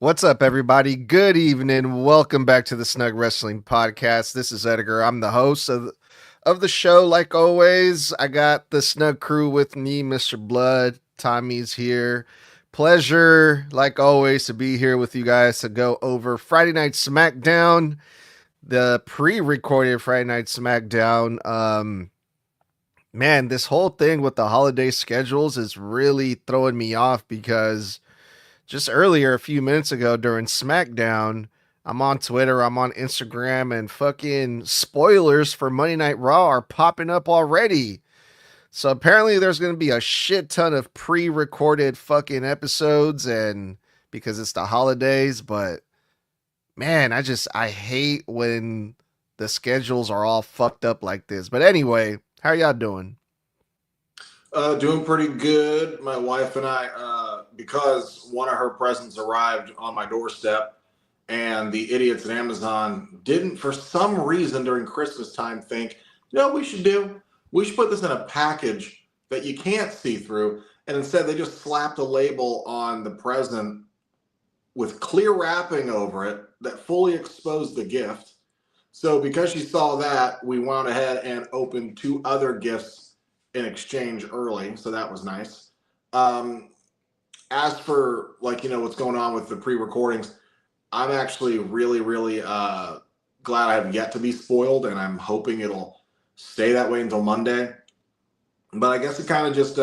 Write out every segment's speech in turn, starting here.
What's up, everybody? Good evening. Welcome back to the Snug Wrestling Podcast. This is Edgar. I'm the host of the show. Like always, I got the Snug Crew with me, Mr. Blood. Tommy's here. Pleasure, like always, to be here with you guys to go over Friday Night SmackDown, the pre-recorded Friday Night SmackDown. Man, this whole thing with the holiday schedules is really throwing me off because just earlier, a few minutes ago during SmackDown, I'm on Twitter, I'm on Instagram, and fucking spoilers for Monday Night Raw are popping up already. So apparently there's going to be a shit ton of pre-recorded fucking episodes and because it's the holidays, but man, I hate when the schedules are all fucked up like this. But anyway, how y'all doing? Doing pretty good. My wife and I, because one of her presents arrived on my doorstep, and the idiots at Amazon didn't, for some reason during Christmas time, think, you know what we should do? We should put this in a package that you can't see through. And instead, they just slapped a label on the present with clear wrapping over it that fully exposed the gift. So because she saw that, we went ahead and opened two other gifts in exchange early, so that was nice. As for what's going on with the pre-recordings, I'm actually really glad I have yet to be spoiled, and I'm hoping it'll stay that way until Monday. But I guess it kind of just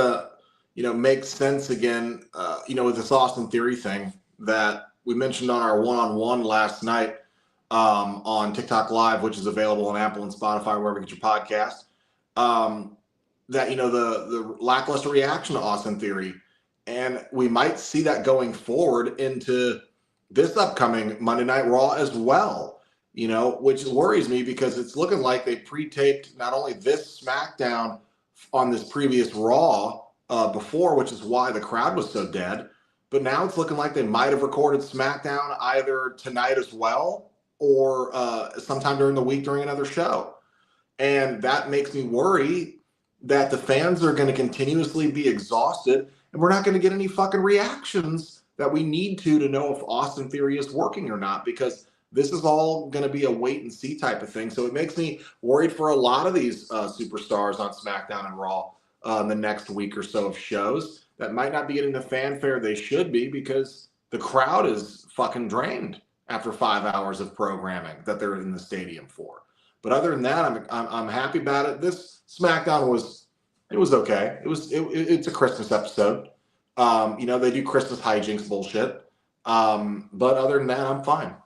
makes sense again, with this Austin Theory thing that we mentioned on our one-on-one last night on TikTok Live, which is available on Apple and Spotify, wherever you get your podcast. That the lackluster reaction to Austin Theory, and we might see that going forward into this upcoming Monday Night Raw as well. Which worries me because it's looking like they pre-taped not only this SmackDown on this previous Raw before, which is why the crowd was so dead, but now it's looking like they might have recorded SmackDown either tonight as well or sometime during the week during another show, and that makes me worry that the fans are going to continuously be exhausted and we're not going to get any fucking reactions that we need to know if Austin Theory is working or not, because this is all going to be a wait and see type of thing. So it makes me worried for a lot of these superstars on SmackDown and Raw in the next week or so of shows that might not be getting the fanfare they should be because the crowd is fucking drained after 5 hours of programming that they're in the stadium for. But other than that, I'm happy about it. This SmackDown was okay. It's a Christmas episode. They do Christmas hijinks bullshit. But other than that, I'm fine.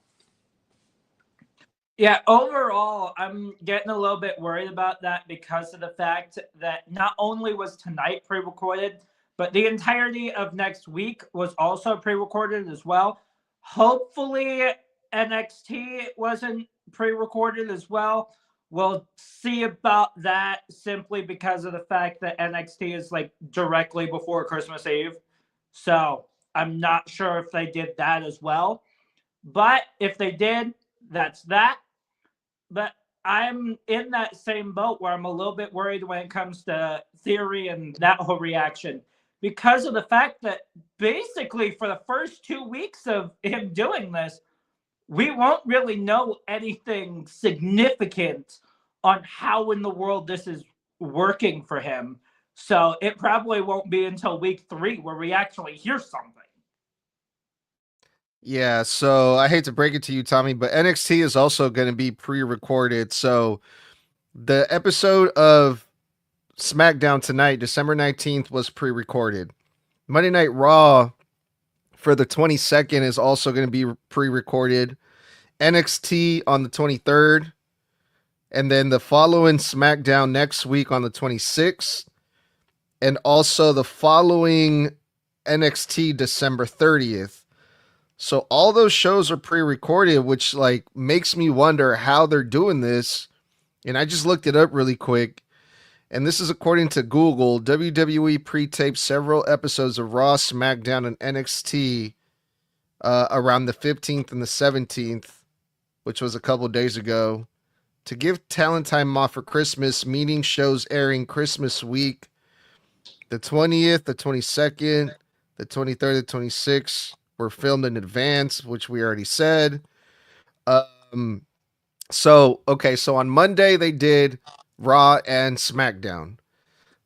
Yeah, overall, I'm getting a little bit worried about that because of the fact that not only was tonight pre-recorded, but the entirety of next week was also pre-recorded as well. Hopefully, NXT wasn't pre-recorded as well. We'll see about that simply because of the fact that NXT is directly before Christmas Eve. So I'm not sure if they did that as well. But if they did, that's that. But I'm in that same boat where I'm a little bit worried when it comes to Theory and that whole reaction because of the fact that basically for the first 2 weeks of him doing this, we won't really know anything significant on how in the world this is working for him. So it probably won't be until week 3 where we actually hear something. Yeah, so I hate to break it to you, Tommy, but NXT is also going to be pre-recorded. So the episode of SmackDown tonight, December 19th, was pre-recorded. Monday Night Raw for the 22nd is also going to be pre-recorded. NXT on the 23rd. And then the following SmackDown next week on the 26th. And also the following NXT December 30th. So all those shows are pre-recorded, which makes me wonder how they're doing this. And I just looked it up really quick. And this is according to Google. WWE pre-taped several episodes of Raw, SmackDown, and NXT around the 15th and the 17th, which was a couple days ago, to give talent time off for Christmas, meeting shows airing Christmas week, the 20th, the 22nd, the 23rd, the 26th, were filmed in advance, which we already said. So on Monday they did Raw and SmackDown.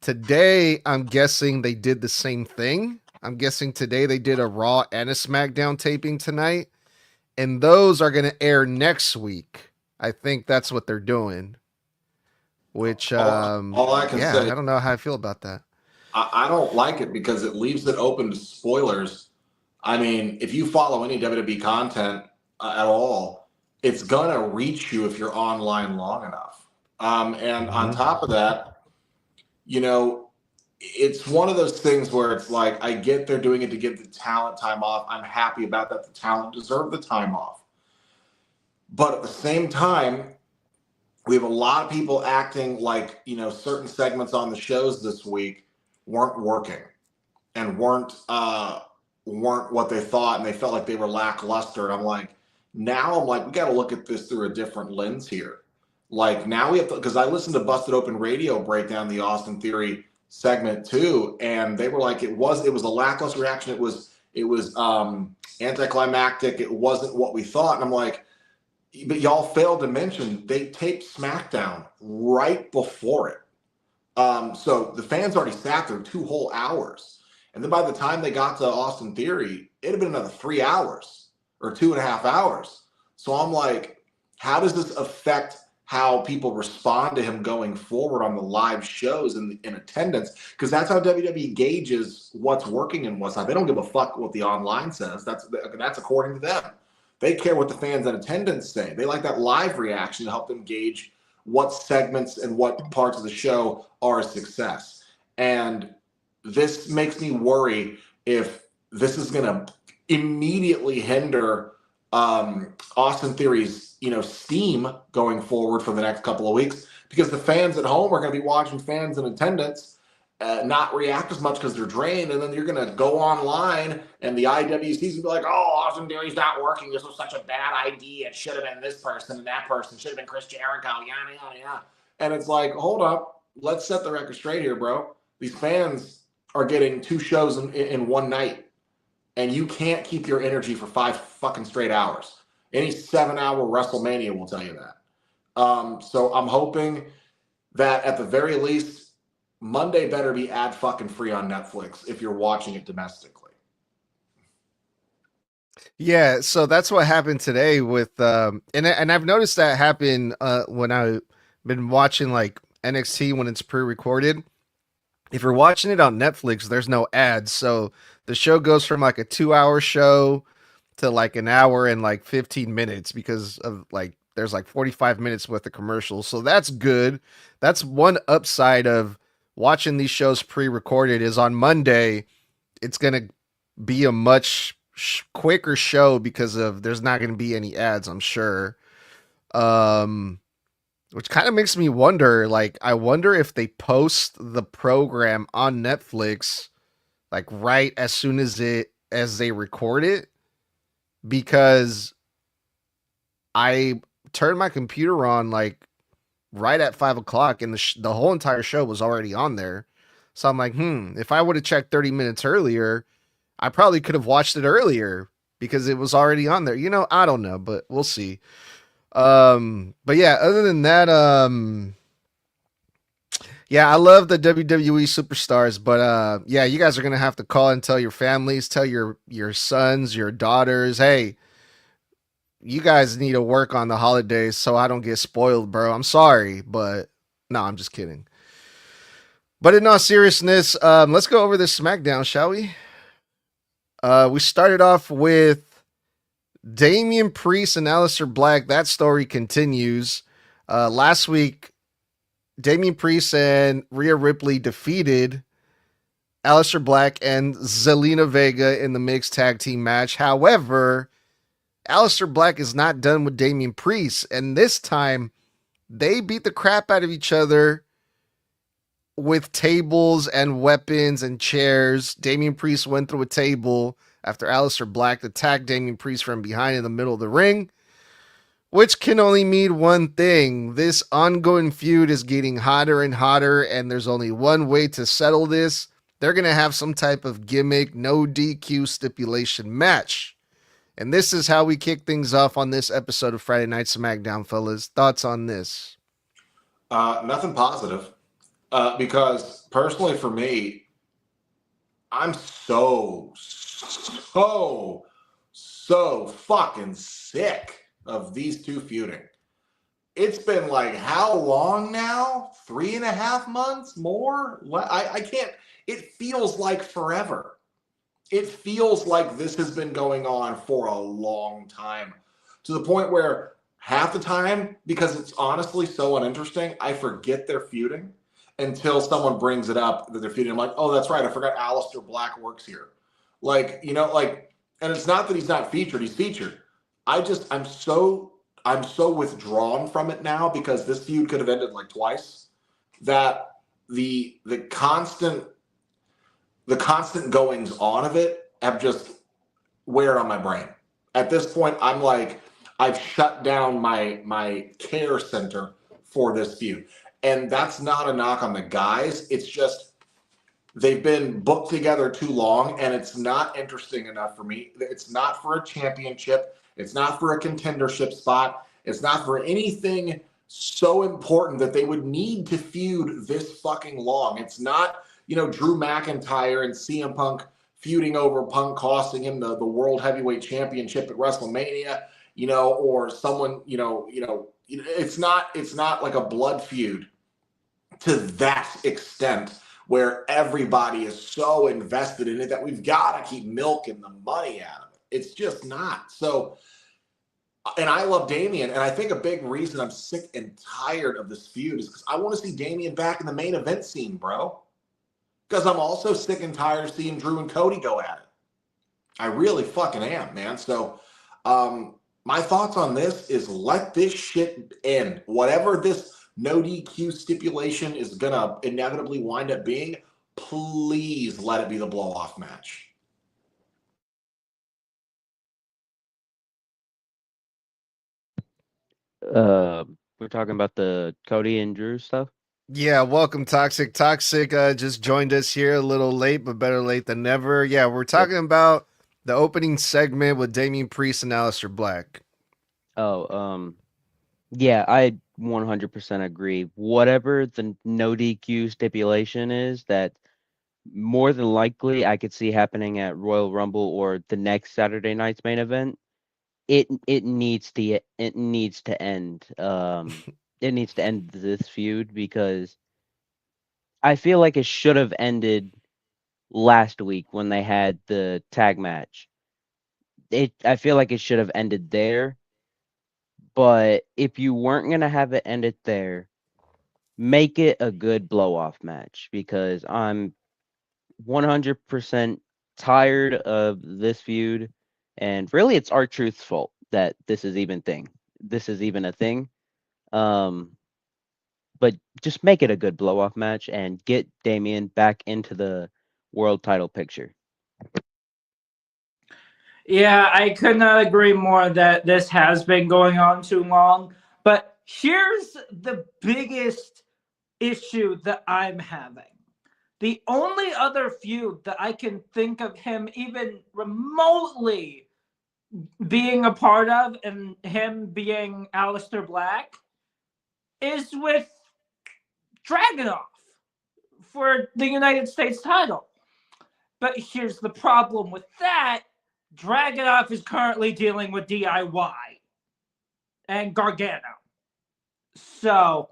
Today, I'm guessing they did the same thing. I'm guessing today they did a Raw and a SmackDown taping tonight, and those are going to air next week. I think that's what they're doing. Which, all I can say, I don't know how I feel about that. I don't like it because it leaves it open to spoilers. I mean, if you follow any WWE content at all, it's gonna reach you if you're online long enough. And on top of that, you know, it's one of those things where it's like, I get they're doing it to give the talent time off. I'm happy about that. The talent deserve the time off. But at the same time, we have a lot of people acting like, you know, certain segments on the shows this week weren't working and weren't what they thought, and they felt like they were lackluster. And now I'm like, we got to look at this through a different lens here. Like now we have to, because I listened to Busted Open Radio break down the Austin Theory segment too, and they were like, it was a lackluster reaction. It was anticlimactic. It wasn't what we thought. And I'm like, but y'all failed to mention they taped SmackDown right before it. So the fans already sat there 2 whole hours. And then by the time they got to Austin Theory, it had been another 3 hours or 2.5 hours. So I'm like, how does this affect how people respond to him going forward on the live shows and in attendance? Because that's how WWE gauges what's working and what's not. They don't give a fuck what the online says. That's according to them. They care what the fans in attendance say. They like that live reaction to help them gauge what segments and what parts of the show are a success. And this makes me worry if this is going to immediately hinder Austin Theory's, steam going forward for the next couple of weeks, because the fans at home are going to be watching fans in attendance not react as much because they're drained, and then you're going to go online and the IWC's going to be like, oh, Austin Theory's not working. This was such a bad idea. It should have been this person and that person. Should have been Chris Jericho. Yada, yada, yada. And it's like, hold up. Let's set the record straight here, bro. These fans are getting 2 shows in one night, and you can't keep your energy for 5 fucking straight hours. Any 7-hour WrestleMania will tell you that. So I'm hoping that at the very least, Monday better be ad fucking free on Netflix if you're watching it domestically. Yeah, so that's what happened today with and I've noticed that happen when I've been watching like NXT when it's pre-recorded. If you're watching it on Netflix, there's no ads, so the show goes from like a 2-hour show to like an hour and like 15 minutes because of like there's like 45 minutes worth of commercials. So that's good. That's one upside of watching these shows pre-recorded, is on Monday it's going to be a much quicker show because of there's not going to be any ads, I'm sure. Which kind of makes me wonder, like, I wonder if they post the program on Netflix like right as soon as they record it, because I turned my computer on like right at 5:00 and the whole entire show was already on there. So I'm like, if I would have checked 30 minutes earlier, I probably could have watched it earlier because it was already on there. I don't know, but we'll see. But yeah, other than that, yeah, I love the WWE superstars, but yeah, you guys are gonna have to call and tell your families, tell your sons, your daughters, hey, you guys need to work on the holidays so I don't get spoiled, bro. I'm sorry, but no, I'm just kidding. But in all seriousness, let's go over this SmackDown, shall we? We started off with Damian Priest and Aleister Black. That story continues. Last week, Damian Priest and Rhea Ripley defeated Aleister Black and Zelina Vega in the mixed tag team match. However, Aleister Black is not done with Damian Priest, and this time they beat the crap out of each other with tables and weapons and chairs. Damian Priest went through a table after Aleister Black attacked Damian Priest from behind in the middle of the ring, which can only mean one thing. This ongoing feud is getting hotter and hotter, and there's only one way to settle this, they're going to have some type of gimmick, no DQ stipulation match. And this is how we kick things off on this episode of Friday Night SmackDown, fellas. Thoughts on this? Nothing positive. Because personally for me, I'm so fucking sick of these two feuding. It's been like how long now? 3.5 months more? I can't. It feels like forever. It feels like this has been going on for a long time, to the point where half the time, because it's honestly so uninteresting, I forget they're feuding until someone brings it up that they're feuding. I'm like, oh, that's right, I forgot Aleister Black works here. Like, you know, like, and it's not that he's not featured, he's featured. I'm so withdrawn from it now, because this feud could have ended like twice, that the constant goings on of it have just wear on my brain. At this point, I'm like, I've shut down my care center for this feud. And that's not a knock on the guys. It's just they've been booked together too long, and it's not interesting enough for me. It's not for a championship. It's not for a contendership spot. It's not for anything so important that they would need to feud this fucking long. It's not, you know, Drew McIntyre and CM Punk feuding over Punk costing him the World Heavyweight Championship at WrestleMania, you know, or someone, it's not like a blood feud to that extent where everybody is so invested in it that we've got to keep milking the money out of it. It's just not. So, and I love Damian, and I think a big reason I'm sick and tired of this feud is because I want to see Damian back in the main event scene, bro. Because I'm also sick and tired of seeing Drew and Cody go at it. I really fucking am, man. So, my thoughts on this is let this shit end. Whatever this no DQ stipulation is gonna inevitably wind up being, please let it be the blow-off match. We're talking about the Cody and Drew stuff. Yeah, welcome, Toxic. Toxic just joined us here a little late, but better late than never. Yeah, we're talking about the opening segment with Damian Priest and Aleister Black. Oh, yeah, I 100% agree. Whatever the no DQ stipulation is, that more than likely I could see happening at Royal Rumble or the next Saturday night's main event. It needs to end. It needs to end this feud, because I feel like it should have ended last week when they had the tag match. I feel like it should have ended there. But if you weren't gonna have it ended there, make it a good blow off match, because I'm 100% tired of this feud, and really it's R-Truth's fault that this is even a thing. But just make it a good blow off match and get Damian back into the world title picture. Yeah, I could not agree more that this has been going on too long. But here's the biggest issue that I'm having. The only other feud that I can think of him even remotely being a part of, and him being Aleister Black, is with Dragunov for the United States title. But here's the problem with that. Dragunov is currently dealing with DIY and Gargano. So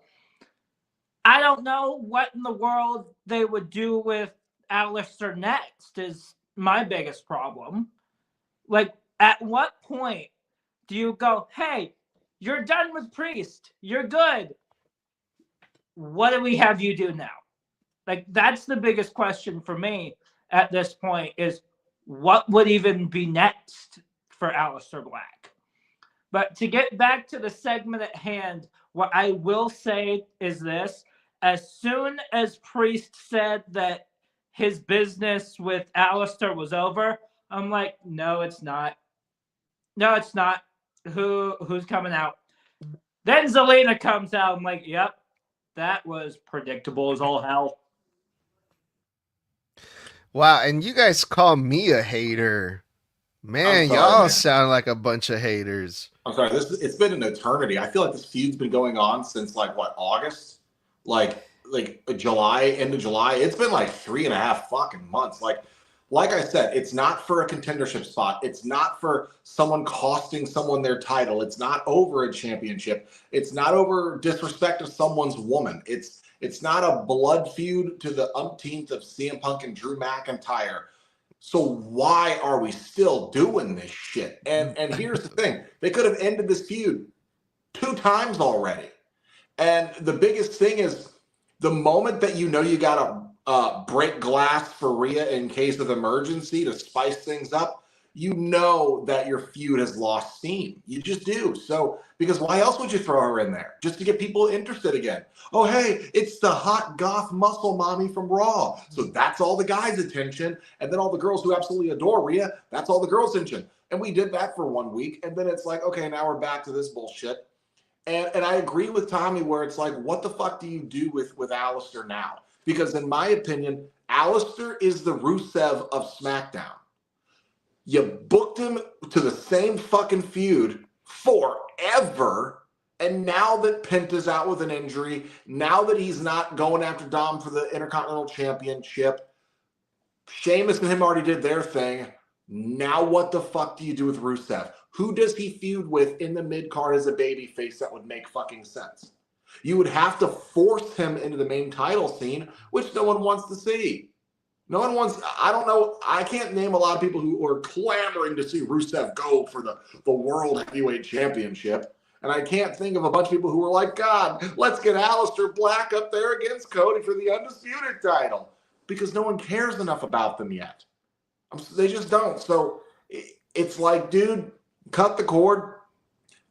I don't know what in the world they would do with Aleister next is my biggest problem. Like, at what point do you go, hey, you're done with Priest. You're good. What do we have you do now? Like, that's the biggest question for me at this point, is what would even be next for Aleister Black? But to get back to the segment at hand, what I will say is this. As soon as Priest said that his business with Aleister was over, I'm like, no, it's not. No, it's not. Who's coming out? Then Zelina comes out. I'm like, yep, that was predictable as all hell. Wow, and you guys call me a hater. Man, sorry, y'all man. sound like a bunch of haters. I'm sorry. It's been an eternity. I feel like this feud's been going on since like what, August, like July, end of July. It's been like 3.5 fucking months. Like I said, it's not for a contendership spot. It's not for someone costing someone their title. It's not over a championship. It's not over disrespect of someone's woman. It's not a blood feud to the umpteenth of CM Punk and Drew McIntyre. So why are we still doing this shit? And here's the thing. They could have ended this feud 2 times already. And the biggest thing is the moment that you know you got to break glass for Rhea in case of emergency to spice things up, you know that your feud has lost steam. You just do. So, because why else would you throw her in there? Just to get people interested again. Oh, hey, it's the hot goth muscle mommy from Raw. So that's all the guys' attention. And then all the girls who absolutely adore Rhea, that's all the girls' attention. And we did that for 1 week. And then it's like, okay, now we're back to this bullshit. And I agree with Tommy where it's like, what the fuck do you do with Alistair now? Because in my opinion, Alistair is the Rusev of SmackDown. You booked him to the same fucking feud forever. And now that Penta's out with an injury, now that he's not going after Dom for the Intercontinental Championship, Sheamus and him already did their thing. Now what the fuck do you do with Rusev? Who does he feud with in the mid-card as a babyface that would make fucking sense? You would have to force him into the main title scene, which no one wants to see. No one wants, I don't know, I can't name a lot of people who are clamoring to see Rusev go for the World Heavyweight Championship. And I can't think of a bunch of people who are like, God, let's get Aleister Black up there against Cody for the Undisputed title. Because no one cares enough about them yet. They just don't. So it's like, dude, cut the cord,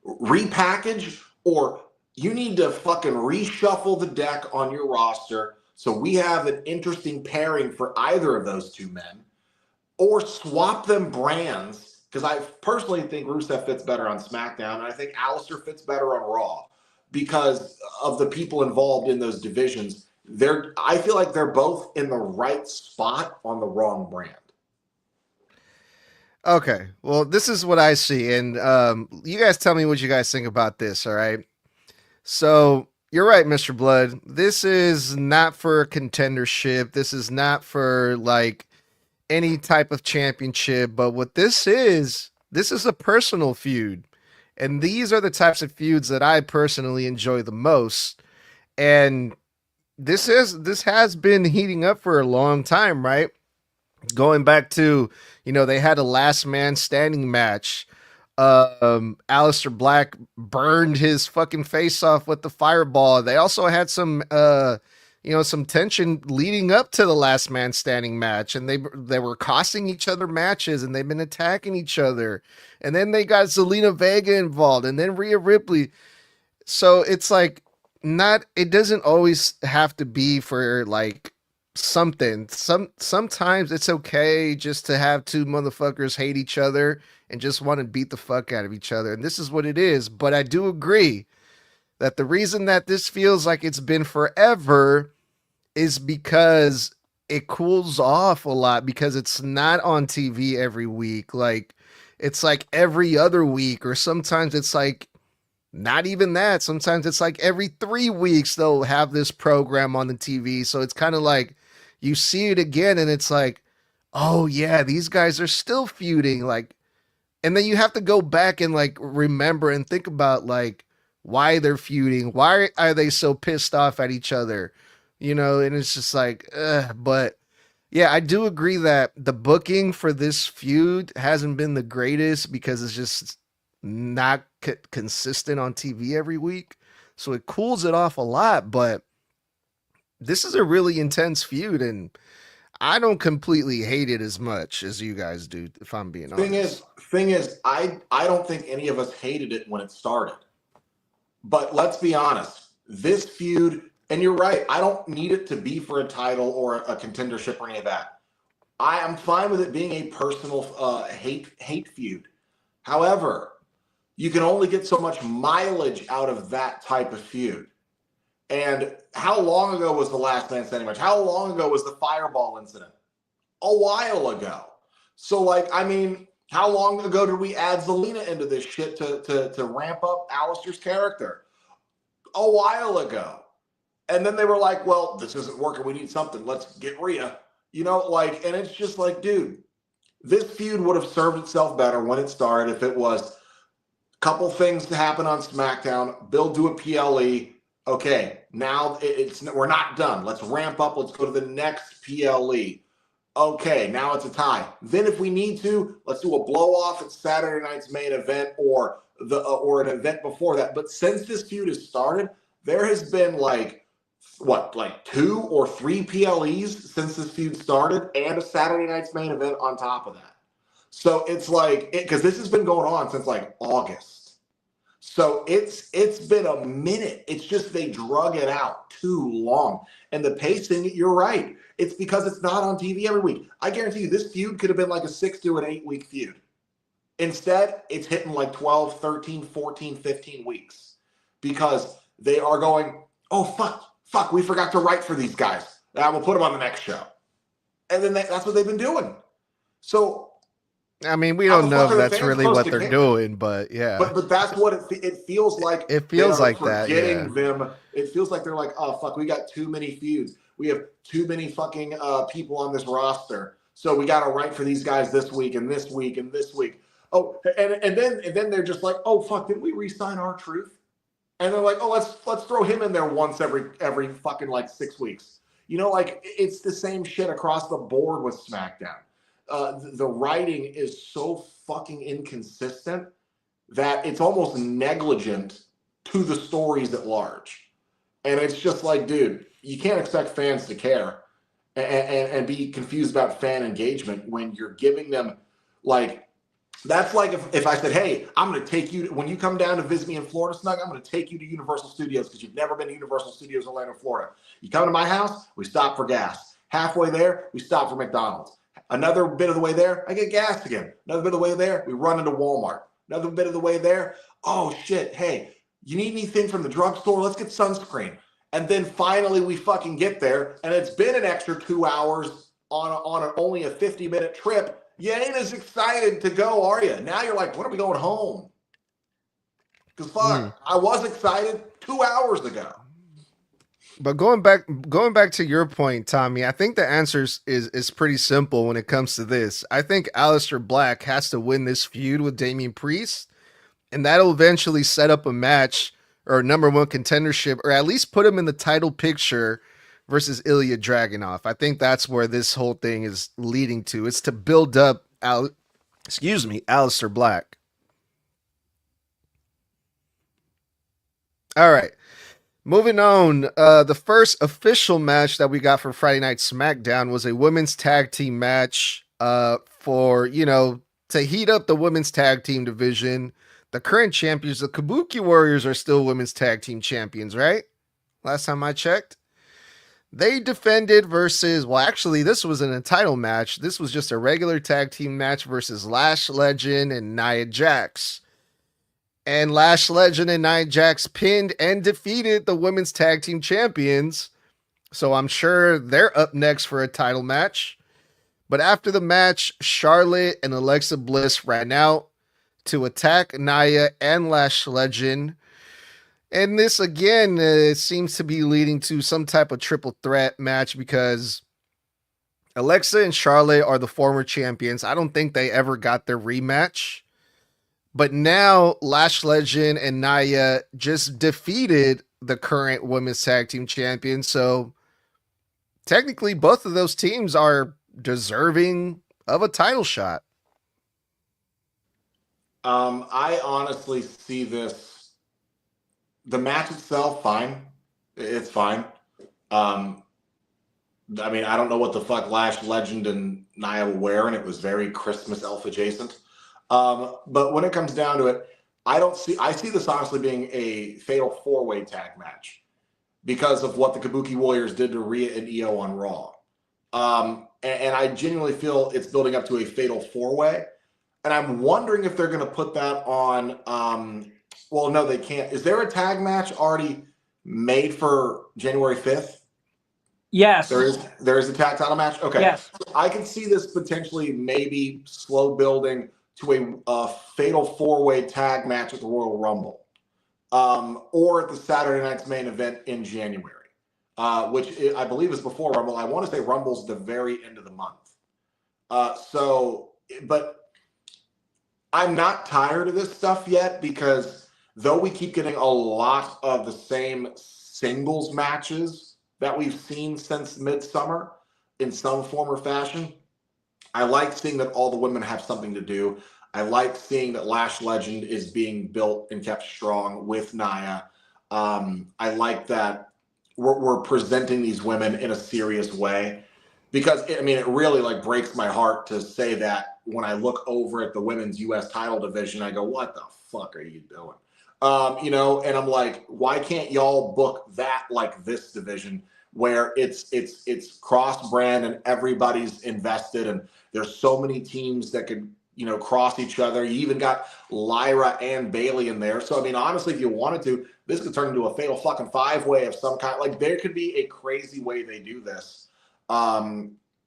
repackage, or you need to fucking reshuffle the deck on your roster so we have an interesting pairing for either of those two men, or swap them brands, because I personally think Rusev fits better on SmackDown, and I think Aleister fits better on Raw because of the people involved in those divisions. I feel like they're both in the right spot on the wrong brand. Okay, well, this is what I see, and you guys tell me what you guys think about this, all right? So, you're right, Mr. Blood. This is not for a contendership. This is not for, like, any type of championship, but what this is a personal feud. And these are the types of feuds that I personally enjoy the most. And this has been heating up for a long time, right? Going back to, they had a last man standing match. Aleister Black burned his fucking face off with the fireball. They also had some some tension leading up to the last man standing match, and they were costing each other matches, and they've been attacking each other. And then they got Zelina Vega involved, and then Rhea Ripley. So it's like, it doesn't always have to be for like something. Sometimes it's okay just to have two motherfuckers hate each other and just want to beat the fuck out of each other. And this is what it is. But I do agree that the reason that this feels like it's been forever is because it cools off a lot, because it's not on TV every week. Like, it's like every other week, or sometimes it's like not even that. Sometimes it's like every 3 weeks they'll have this program on the TV. So it's kind of like you see it again and it's like, oh yeah, these guys are still feuding. Like, and then you have to go back and like remember and think about like why they're feuding. Why are they so pissed off at each other? And it's just like, but yeah, I do agree that the booking for this feud hasn't been the greatest because it's just not consistent on TV every week. So it cools it off a lot, but this is a really intense feud, and I don't completely hate it as much as you guys do, if I'm being honest. Thing is, I don't think any of us hated it when it started. But let's be honest, this feud, and you're right, I don't need it to be for a title or a contendership or any of that. I am fine with it being a personal hate feud. However, you can only get so much mileage out of that type of feud. And how long ago was the last man standing match? How long ago was the fireball incident? a while ago. So, like, I mean, how long ago did we add Zelina into this shit to ramp up Alistair's character? A while ago. And then they were like, well, this isn't working. We need something. Let's get Rhea. You know, like, and it's just like, dude, this feud would have served itself better when it started if it was a couple things to happen on SmackDown, build to a PLE. Okay, now we're not done. Let's ramp up. Let's go to the next PLE. Okay, now it's a tie. Then if we need to, let's do a blow off at Saturday night's main event or an event before that. But since this feud has started, there has been like 2 or 3 PLEs since this feud started and a Saturday night's main event on top of that. So it's like, because this has been going on since like August. So it's been a minute. It's just they drug it out too long. And the pacing, you're right. It's because it's not on TV every week. I guarantee you this feud could have been like a 6 to an 8 week feud. Instead, it's hitting like 12, 13, 14, 15 weeks because they are going, oh, fuck, we forgot to write for these guys. We'll put them on the next show. And then that's what they've been doing. So, I mean, we don't know if that's really what they're doing, but yeah. But that's what it feels like. It feels like that, yeah. Them. It feels like they're like, oh, fuck, we got too many feuds. We have too many fucking people on this roster. So we got to write for these guys this week and this week and this week. Oh, and then they're just like, oh, fuck, didn't we re-sign R-Truth? And they're like, oh, let's throw him in there once every fucking like 6 weeks. You know, like it's the same shit across the board with SmackDown. The writing is so fucking inconsistent that it's almost negligent to the stories at large. And it's just like, dude, you can't expect fans to care and be confused about fan engagement when you're giving them like, that's like if I said, hey, I'm going to take you, when you come down to visit me in Florida, Snug, I'm going to take you to Universal Studios because you've never been to Universal Studios Orlando, Florida. You come to my house, we stop for gas. Halfway there, we stop for McDonald's. Another bit of the way there, I get gas again. Another bit of the way there, we run into Walmart. Another bit of the way there, oh shit, hey, you need anything from the drugstore? Let's get sunscreen. And then finally we fucking get there, and it's been an extra 2 hours on only a 50-minute trip. You ain't as excited to go, are you? Now you're like, when are we going home? Because fuck, I was excited 2 hours ago. But going back to your point, Tommy, I think the answer is pretty simple when it comes to this. I think Aleister Black has to win this feud with Damian Priest, and that'll eventually set up a match or a number one contendership, or at least put him in the title picture versus Ilya Dragunov. I think that's where this whole thing is leading to. It's to build up Aleister Black. All right. Moving on, the first official match that we got for Friday Night SmackDown was a women's tag team match for, to heat up the women's tag team division. The current champions, the Kabuki Warriors, are still women's tag team champions, right? Last time I checked. They defended versus, well, actually, this wasn't a title match. This was just a regular tag team match versus Lash Legend and Nia Jax. And Lash Legend and Nia Jax pinned and defeated the women's tag team champions. So I'm sure they're up next for a title match. But after the match, Charlotte and Alexa Bliss ran out to attack Nia and Lash Legend. And this, again, seems to be leading to some type of triple threat match because Alexa and Charlotte are the former champions. I don't think they ever got their rematch. But now Lash Legend and Nia just defeated the current women's tag team champions. So technically, both of those teams are deserving of a title shot. I honestly see this. The match itself, fine. It's fine. I mean, I don't know what the fuck Lash Legend and Nia were wearing. It was very Christmas elf adjacent. But when it comes down to it, I see this honestly being a fatal four-way tag match because of what the Kabuki Warriors did to Rhea and Io on Raw. And I genuinely feel it's building up to a fatal four-way. And I'm wondering if they're going to put that on, well, no, they can't. Is there a tag match already made for January 5th? Yes. There is a tag title match. Okay. Yes. I can see this potentially maybe slow building to a fatal 4-way tag match at the Royal Rumble, or at the Saturday night's main event in January, which I believe is before Rumble. I want to say Rumble's the very end of the month. But I'm not tired of this stuff yet, because though we keep getting a lot of the same singles matches that we've seen since Midsummer in some form or fashion, I like seeing that all the women have something to do. I like seeing that Lash Legend is being built and kept strong with Nia. I like that we're presenting these women in a serious way, because it really like breaks my heart to say that when I look over at the women's U.S. title division, I go, what the fuck are you doing? And I'm like, why can't y'all book that like this division, where it's cross brand and everybody's invested, and there's so many teams that could cross each other. You even got Lyra and Bailey in there. So honestly, if you wanted to, this could turn into a fatal fucking 5-way of some kind. Like, there could be a crazy way they do this.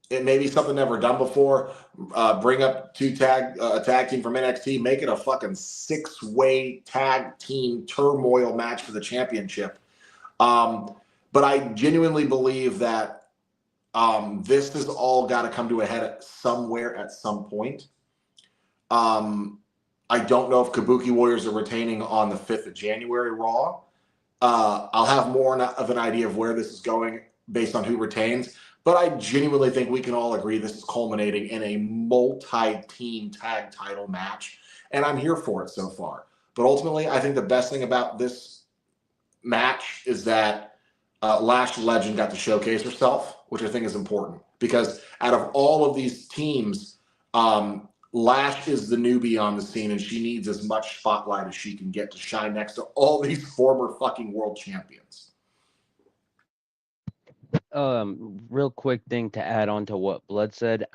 It may be something never done before. Bring up a tag team from NXT, make it a fucking 6-way tag team turmoil match for the championship. But I genuinely believe that this has all got to come to a head somewhere at some point. I don't know if Kabuki Warriors are retaining on the 5th of January Raw. I'll have more of an idea of where this is going based on who retains. But I genuinely think we can all agree this is culminating in a multi-team tag title match. And I'm here for it so far. But ultimately, I think the best thing about this match is that Lash Legend got to showcase herself, which I think is important. Because out of all of these teams, Lash is the newbie on the scene, and she needs as much spotlight as she can get to shine next to all these former fucking world champions. Real quick thing to add on to what Blood said.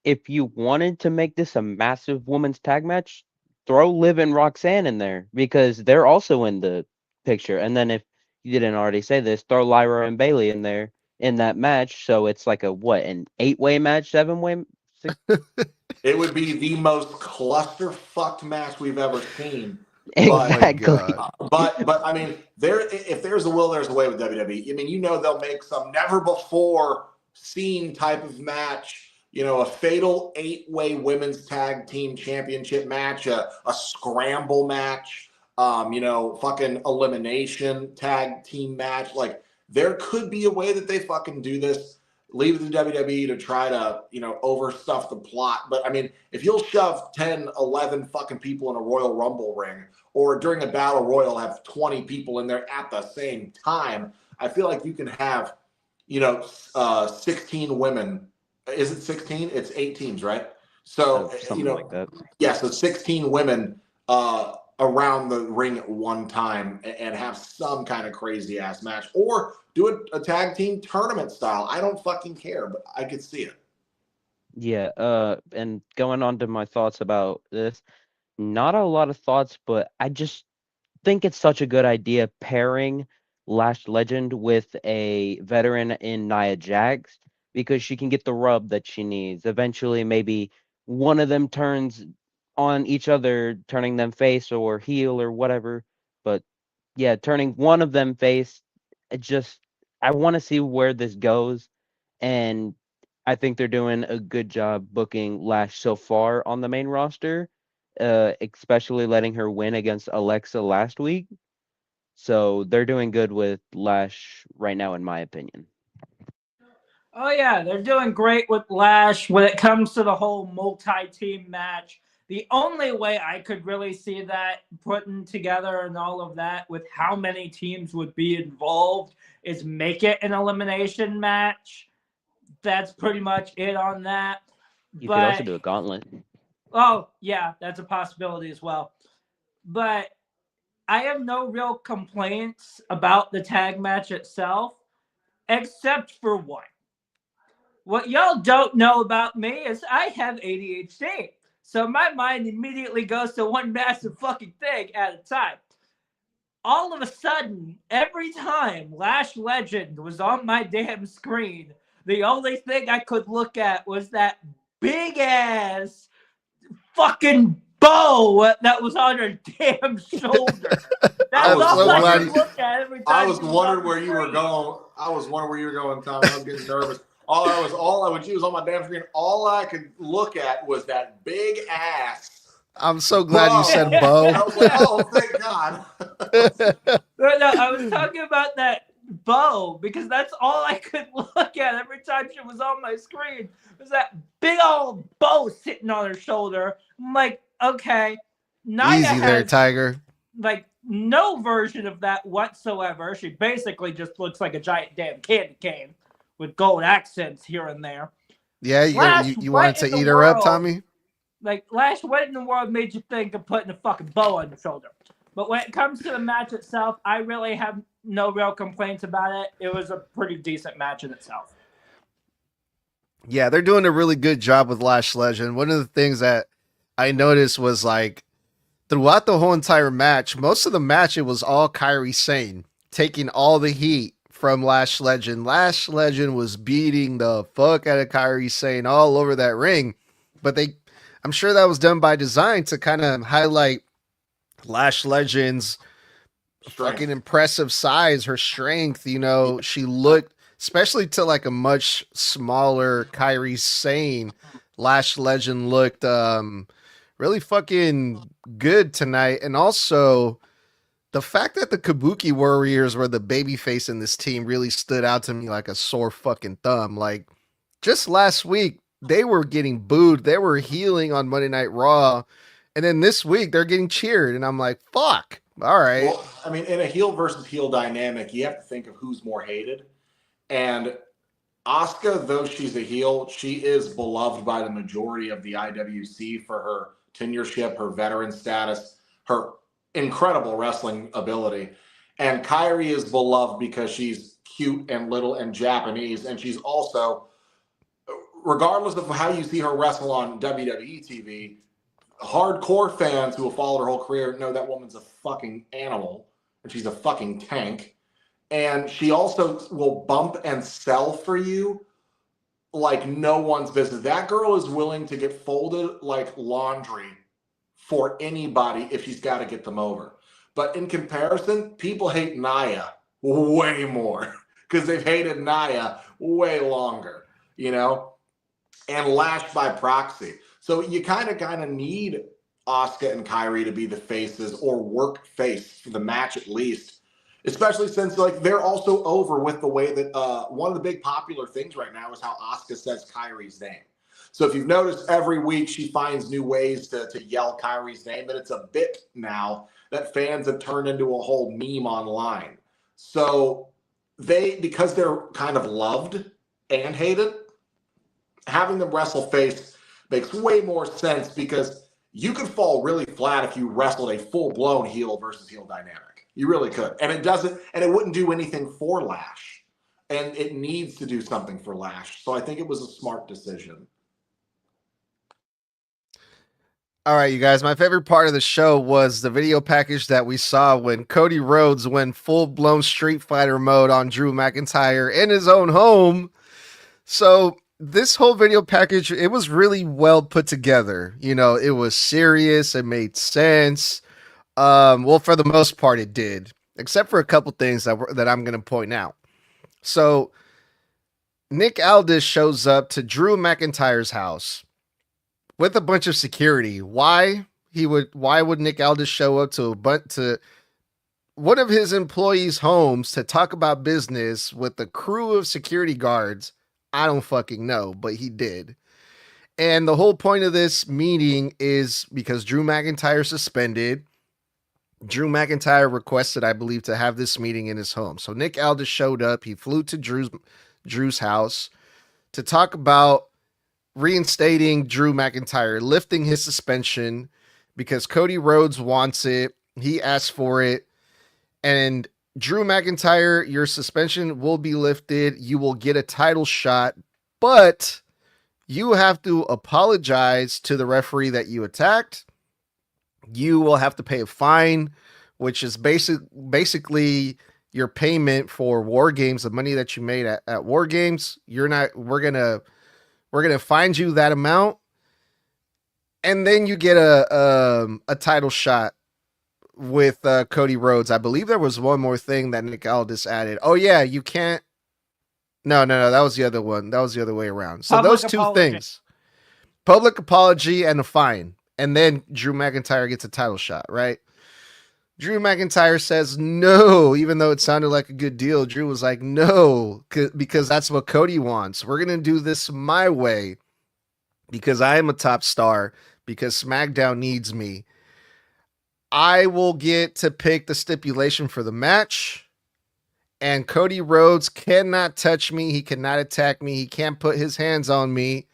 If you wanted to make this a massive women's tag match, throw Liv and Roxanne in there, because they're also in the picture. And then if you didn't already say this, throw Lyra and Bailey in there in that match. So it's like an 8-way match, 7-way, 6. It would be the most cluster-fucked match we've ever seen. Exactly. But if there's a will, there's a way with WWE. They'll make some never before seen type of match. A fatal 8-way women's tag team championship match, a scramble match, fucking elimination tag team match. Like, there could be a way that they fucking do this. Leave it to WWE to try to, overstuff the plot. But if you'll shove 10, 11 fucking people in a Royal Rumble ring, or during a Battle Royal have 20 people in there at the same time, I feel like you can have, 16 women. Is it 16? It's 8 teams, right? So, something like that. Yeah, so 16 women around the ring at one time, and have some kind of crazy ass match, or do a tag team tournament style. I don't fucking care, but I could see it. Yeah, and going on to my thoughts about this, not a lot of thoughts, but I just think it's such a good idea pairing Lash Legend with a veteran in Nia Jax, because she can get the rub that she needs. Eventually, maybe one of them turns on each other, turning them face or heel or whatever. But yeah, turning one of them face, I want to see where this goes. And I think they're doing a good job booking Lash so far on the main roster, especially letting her win against Alexa last week. So they're doing good with Lash right now, in my opinion. Oh, yeah, they're doing great with Lash when it comes to the whole multi-team match. The only way I could really see that putting together and all of that with how many teams would be involved is make it an elimination match. That's pretty much it on that. You could also do a gauntlet. Oh, yeah, that's a possibility as well. But I have no real complaints about the tag match itself, except for one. What y'all don't know about me is I have ADHD. So my mind immediately goes to one massive fucking thing at a time. all of a sudden, every time Lash Legend was on my damn screen, the only thing I could look at was that big ass fucking bow that was on her damn shoulder. That's I was all so I glad could you- look at every time. I was she on wondering the where you were screen. going. I was wondering where you were going, Tom. I was getting nervous. When she was on my damn screen, all I could look at was that big ass. I'm so glad you said I Bo. was like, oh, thank God. No, I was talking about that bow because that's all I could look at every time she was on my screen. Was that big old bow sitting on her shoulder? I'm like, okay, Nia Easy there, has Tiger. like no version of that whatsoever. She basically just looks like a giant damn candy cane with gold accents here and there. Yeah, you wanted to eat her up, Tommy? Like, Lash, what in the world made you think of putting a fucking bow on your shoulder? But when it comes to the match itself, I really have no real complaints about it. It was a pretty decent match in itself. Yeah, they're doing a really good job with Lash Legend. One of the things that I noticed was like throughout the whole entire match, most of the match, it was all Kairi Sane taking all the heat from Lash Legend. Lash Legend was beating the fuck out of Kairi Sane all over that ring. But I'm sure that was done by design to kind of highlight Lash Legend's fucking impressive size, her strength. You know, she looked, especially to like a much smaller Kairi Sane, Lash Legend looked really fucking good tonight. And also the fact that the Kabuki Warriors were the babyface in this team really stood out to me like a sore fucking thumb. Like just last week, they were getting booed. They were healing on Monday Night Raw. And then this week they're getting cheered. And I'm like, fuck. All right. Well, I mean, in a heel versus heel dynamic, you have to think of who's more hated. And Asuka, though she's a heel, she is beloved by the majority of the IWC for her tenureship, her veteran status, her incredible wrestling ability. And Kairi is beloved because she's cute and little and Japanese. And she's also, regardless of how you see her wrestle on WWE TV, hardcore fans who have followed her whole career know that woman's a fucking animal and she's a fucking tank. And she also will bump and sell for you like no one's business. That girl is willing to get folded like laundry for anybody if she's got to get them over. But in comparison, people hate Nia way more because they've hated Nia way longer, you know, and Lash by proxy. So you kind of need Asuka and Kairi to be the faces or work face for the match at least, especially since like they're also over with the way that one of the big popular things right now is how Asuka says Kairi's name. So if you've noticed, every week she finds new ways to yell Kairi's name, and it's a bit now that fans have turned into a whole meme online. So because they're kind of loved and hated, having them wrestle face makes way more sense because you could fall really flat if you wrestled a full-blown heel versus heel dynamic. You really could. And it wouldn't do anything for Lash. And it needs to do something for Lash. So I think it was a smart decision. All right, you guys, my favorite part of the show was the video package that we saw when Cody Rhodes went full-blown Street Fighter mode on Drew McIntyre in his own home. So this whole video package, it was really well put together. You know, it was serious. It made sense. Well, for the most part, it did, except for a couple things that I'm going to point out. So Nick Aldis shows up to Drew McIntyre's house with a bunch of security. Why would Nick Aldis show up to one of his employees' homes to talk about business with a crew of security guards? I don't fucking know, but he did. And the whole point of this meeting is because Drew McIntyre suspended. Drew McIntyre requested, I believe, to have this meeting in his home. So Nick Aldis showed up. He flew to Drew's house to talk about reinstating Drew McIntyre, lifting his suspension because Cody Rhodes wants it. He asked for it. And Drew McIntyre, your suspension will be lifted. You will get a title shot, but you have to apologize to the referee that you attacked. You will have to pay a fine which is basically your payment for War Games, the money that you made at War Games. We're gonna find you that amount, and then you get a title shot with Cody Rhodes. I believe there was one more thing that Nick Aldis added. Oh yeah, you can't. No, that was the other one. That was the other way around. So Public those two apology. things: public apology and a fine, and then Drew McIntyre gets a title shot, right? Drew McIntyre says no, even though it sounded like a good deal. Drew was like, no, because that's what Cody wants. We're going to do this my way because I am a top star, because SmackDown needs me. I will get to pick the stipulation for the match, and Cody Rhodes cannot touch me. He cannot attack me. He can't put his hands on me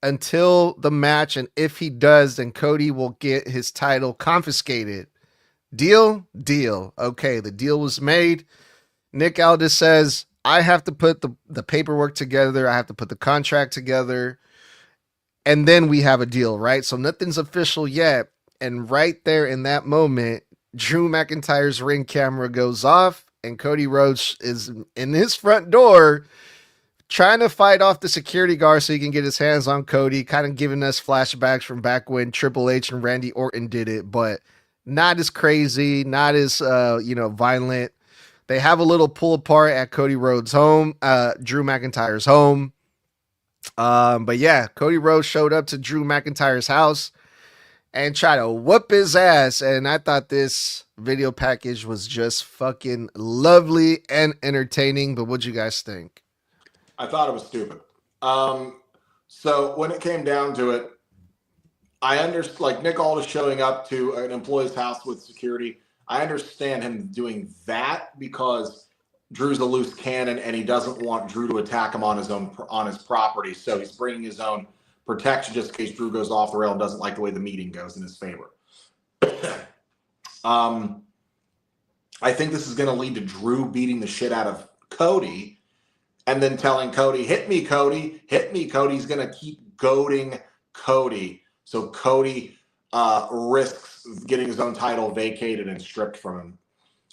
until the match. And if he does, then Cody will get his title confiscated. Deal? Deal. Okay, the deal was made. Nick Aldis says, I have to put the paperwork together. I have to put the contract together. And then we have a deal, right? So nothing's official yet. And right there in that moment, Drew McIntyre's ring camera goes off, and Cody Rhodes is in his front door trying to fight off the security guard so he can get his hands on Cody, kind of giving us flashbacks from back when Triple H and Randy Orton did it, but not as crazy, not as violent. They have a little pull apart at Cody Rhodes' home, Drew McIntyre's home. But yeah, Cody Rhodes showed up to Drew McIntyre's house and tried to whoop his ass. And I thought this video package was just fucking lovely and entertaining. But what'd you guys think? I thought it was stupid. So when it came down to it, I understand, like Nick Aldis showing up to an employee's house with security. I understand him doing that because Drew's a loose cannon and he doesn't want Drew to attack him on his property. So he's bringing his own protection just in case Drew goes off the rail and doesn't like the way the meeting goes in his favor. I think this is going to lead to Drew beating the shit out of Cody and then telling Cody, hit me, Cody, hit me, Cody. He's going to keep goading Cody. So Cody risks getting his own title vacated and stripped from him.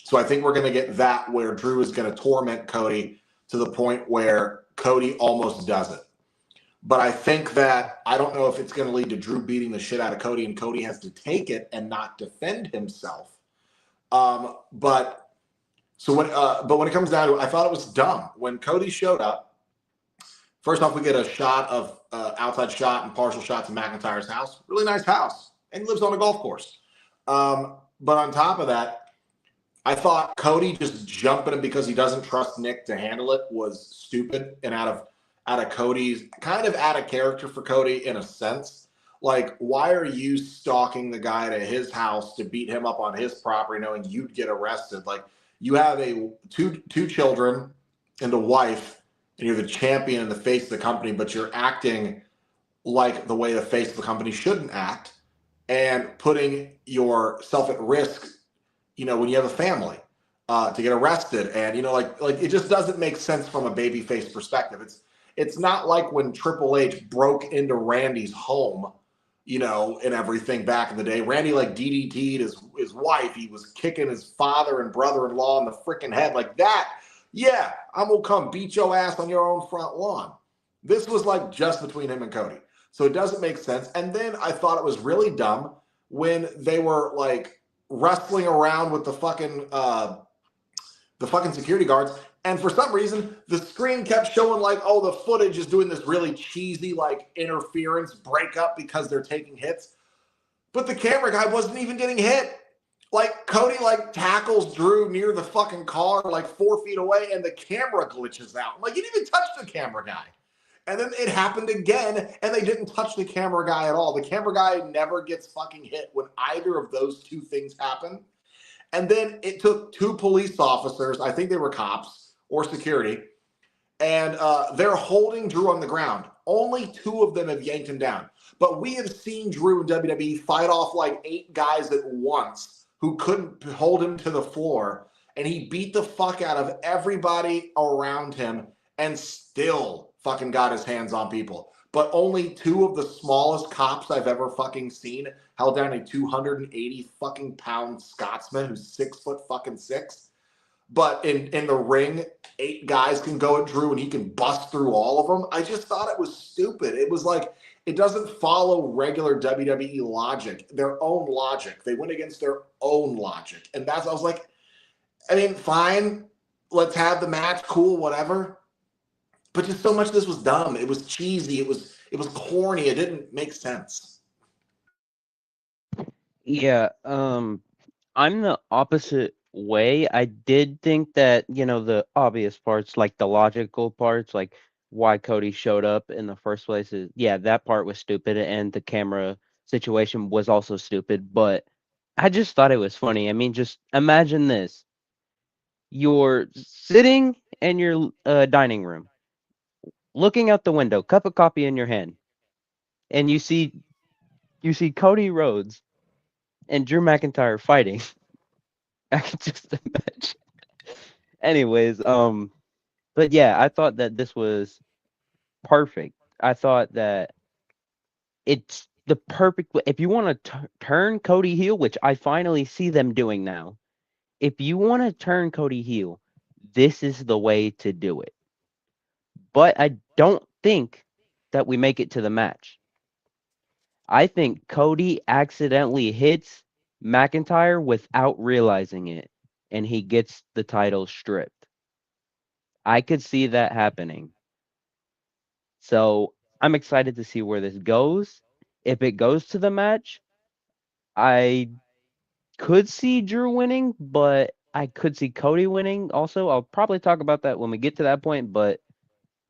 So I think we're going to get that where Drew is going to torment Cody to the point where Cody almost does it. But I think that I don't know if it's going to lead to Drew beating the shit out of Cody and Cody has to take it and not defend himself. But when it comes down to it, I thought it was dumb. When Cody showed up, first off, we get a shot of outside shot and partial shots of McIntyre's house. Really nice house. And he lives on a golf course. But on top of that, I thought Cody just jumping him because he doesn't trust Nick to handle it was stupid and out of Cody's, kind of out of character for Cody in a sense. Like, why are you stalking the guy to his house to beat him up on his property knowing you'd get arrested? Like, you have two children and a wife, and you're the champion and the face of the company, but you're acting like the way the face of the company shouldn't act and putting yourself at risk, when you have a family, to get arrested. And, like it just doesn't make sense from a babyface perspective. It's not like when Triple H broke into Randy's home, and everything back in the day. Randy DDT'd his wife. He was kicking his father and brother-in-law in the freaking head like that. Yeah, I'm going to come beat your ass on your own front lawn. This was just between him and Cody. So it doesn't make sense. And then I thought it was really dumb when they were wrestling around with the fucking security guards. And for some reason, the screen kept showing the footage is doing this really cheesy interference breakup because they're taking hits. But the camera guy wasn't even getting hit. Cody tackles Drew near the fucking car 4 feet away and the camera glitches out. You didn't even touch the camera guy. And then it happened again and they didn't touch the camera guy at all. The camera guy never gets fucking hit when either of those two things happen. And then it took two police officers, I think they were cops or security, and they're holding Drew on the ground. Only two of them have yanked him down. But we have seen Drew in WWE fight off 8 guys at once who couldn't hold him to the floor, and he beat the fuck out of everybody around him and still fucking got his hands on people. but only two of the smallest cops I've ever fucking seen held down a 280 fucking pound Scotsman who's 6'6". But in the ring, 8 guys can go at Drew and he can bust through all of them. I just thought it was stupid. It was like, it doesn't follow regular WWE logic, their own logic. They went against their own logic. And I was like, I mean, fine, let's have the match, cool, whatever. But just so much of this was dumb. It was cheesy. It was corny. It didn't make sense. Yeah, I'm the opposite way. I did think that, the obvious parts, like the logical parts, like why Cody showed up in the first place that part was stupid, and the camera situation was also stupid, but I just thought it was funny. I mean, just imagine this. You're sitting in your dining room, looking out the window, cup of coffee in your hand, and you see Cody Rhodes and Drew McIntyre fighting. I can just imagine. Anyways, but yeah, I thought that this was perfect. I thought that it's the perfect way. If you want to turn Cody heel, which I finally see them doing now, if you want to turn Cody heel, this is the way to do it. But I don't think that we make it to the match. I think Cody accidentally hits McIntyre without realizing it, and he gets the title stripped. I could see that happening. So I'm excited to see where this goes. If it goes to the match, I could see Drew winning, but I could see Cody winning also. I'll probably talk about that when we get to that point, but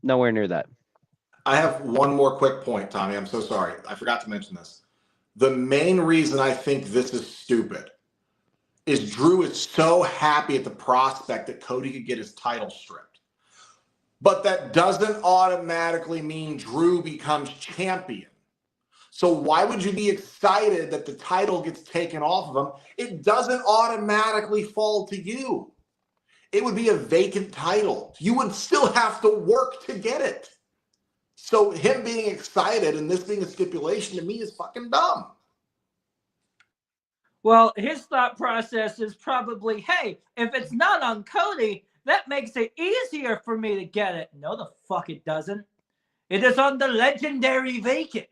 nowhere near that. I have one more quick point, Tommy. I'm so sorry. I forgot to mention this. The main reason I think this is stupid is Drew is so happy at the prospect that Cody could get his title stripped. But that doesn't automatically mean Drew becomes champion. So why would you be excited that the title gets taken off of him? It doesn't automatically fall to you. It would be a vacant title. You would still have to work to get it. So him being excited and this being a stipulation to me is fucking dumb. Well, his thought process is probably, hey, if it's not on Cody, that makes it easier for me to get it. No, the fuck it doesn't. It is on the legendary vacant.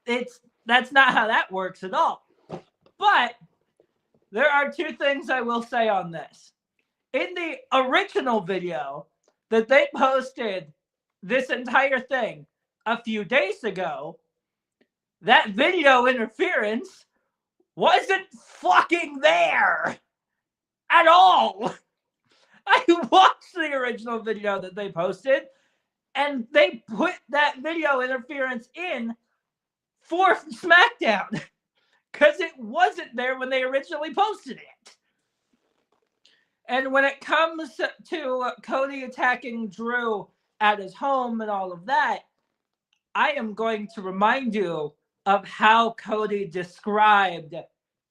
That's not how that works at all. But there are two things I will say on this. In the original video that they posted this entire thing a few days ago, that video interference wasn't fucking there at all. I watched the original video that they posted, and they put that video interference in for SmackDown because it wasn't there when they originally posted it. And when it comes to Cody attacking Drew at his home and all of that, I am going to remind you of how Cody described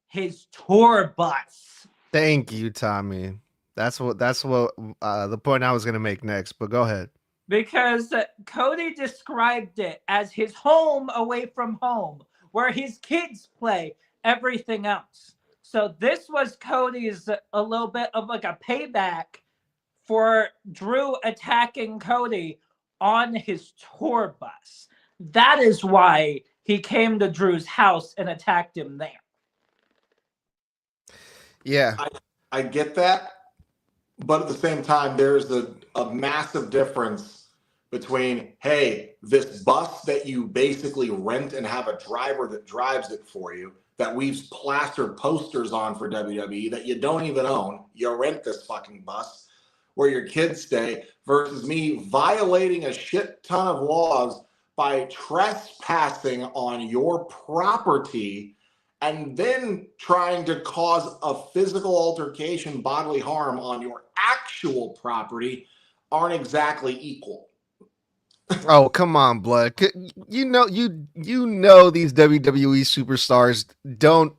his tour bus. Thank you, Tommy. That's what the point I was going to make next, but go ahead. Because Cody described it as his home away from home, where his kids play, everything else. So this was Cody's a little bit of like a payback for Drew attacking Cody on his tour bus. That is why he came to Drew's house and attacked him there. Yeah. I get that. But at the same time, there's a massive difference between, hey, this bus that you basically rent and have a driver that drives it for you, that we've plastered posters on for WWE that you don't even own. You rent this fucking bus where your kids stay, versus me violating a shit ton of laws by trespassing on your property and then trying to cause a physical altercation, bodily harm on your actual property aren't exactly equal. Oh, come on, Blood. You know these WWE superstars don't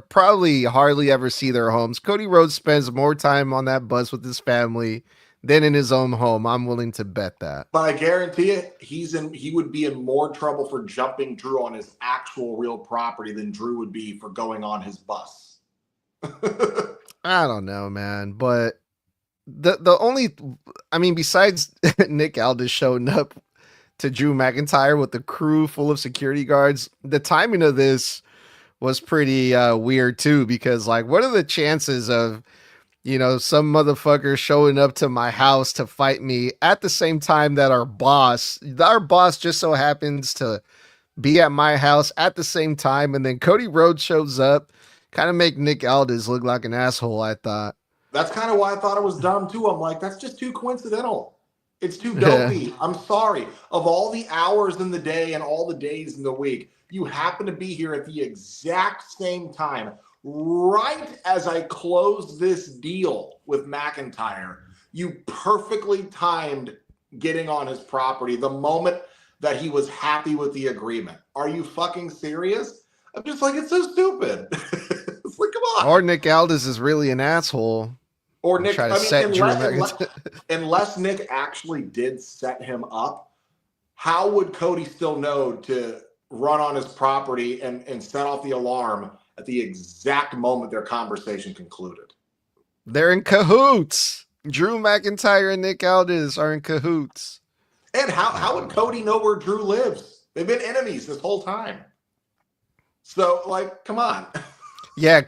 probably hardly ever see their homes. Cody Rhodes spends more time on that bus with his family than in his own home. I'm willing to bet that. But I guarantee it, he would be in more trouble for jumping Drew on his actual real property than Drew would be for going on his bus. I don't know, man, but the only, I mean, besides Nick Aldis showing up to Drew McIntyre with the crew full of security guards, the timing of this was pretty weird too, because like, what are the chances of, you know, some motherfucker showing up to my house to fight me at the same time that our boss just so happens to be at my house at the same time, and then Cody Rhodes shows up, kind of make Nick Aldis look like an asshole, I thought. That's kind of why I thought it was dumb too. I'm like, that's just too coincidental. It's too dopey. I'm sorry. Of all the hours in the day and all the days in the week, you happen to be here at the exact same time, right as I closed this deal with McIntyre. You perfectly timed getting on his property the moment that he was happy with the agreement. Are you fucking serious? I'm just like, it's so stupid. It's like, come on. Or Nick Aldis is really an asshole. Or Nick, try to set Drew McIntyre. Unless Nick actually did set him up, how would Cody still know to run on his property and set off the alarm at the exact moment their conversation concluded? They're in cahoots. Drew McIntyre and Nick Aldis are in cahoots. And how would Cody know where Drew lives? They've been enemies this whole time. So, like, come on. Yeah,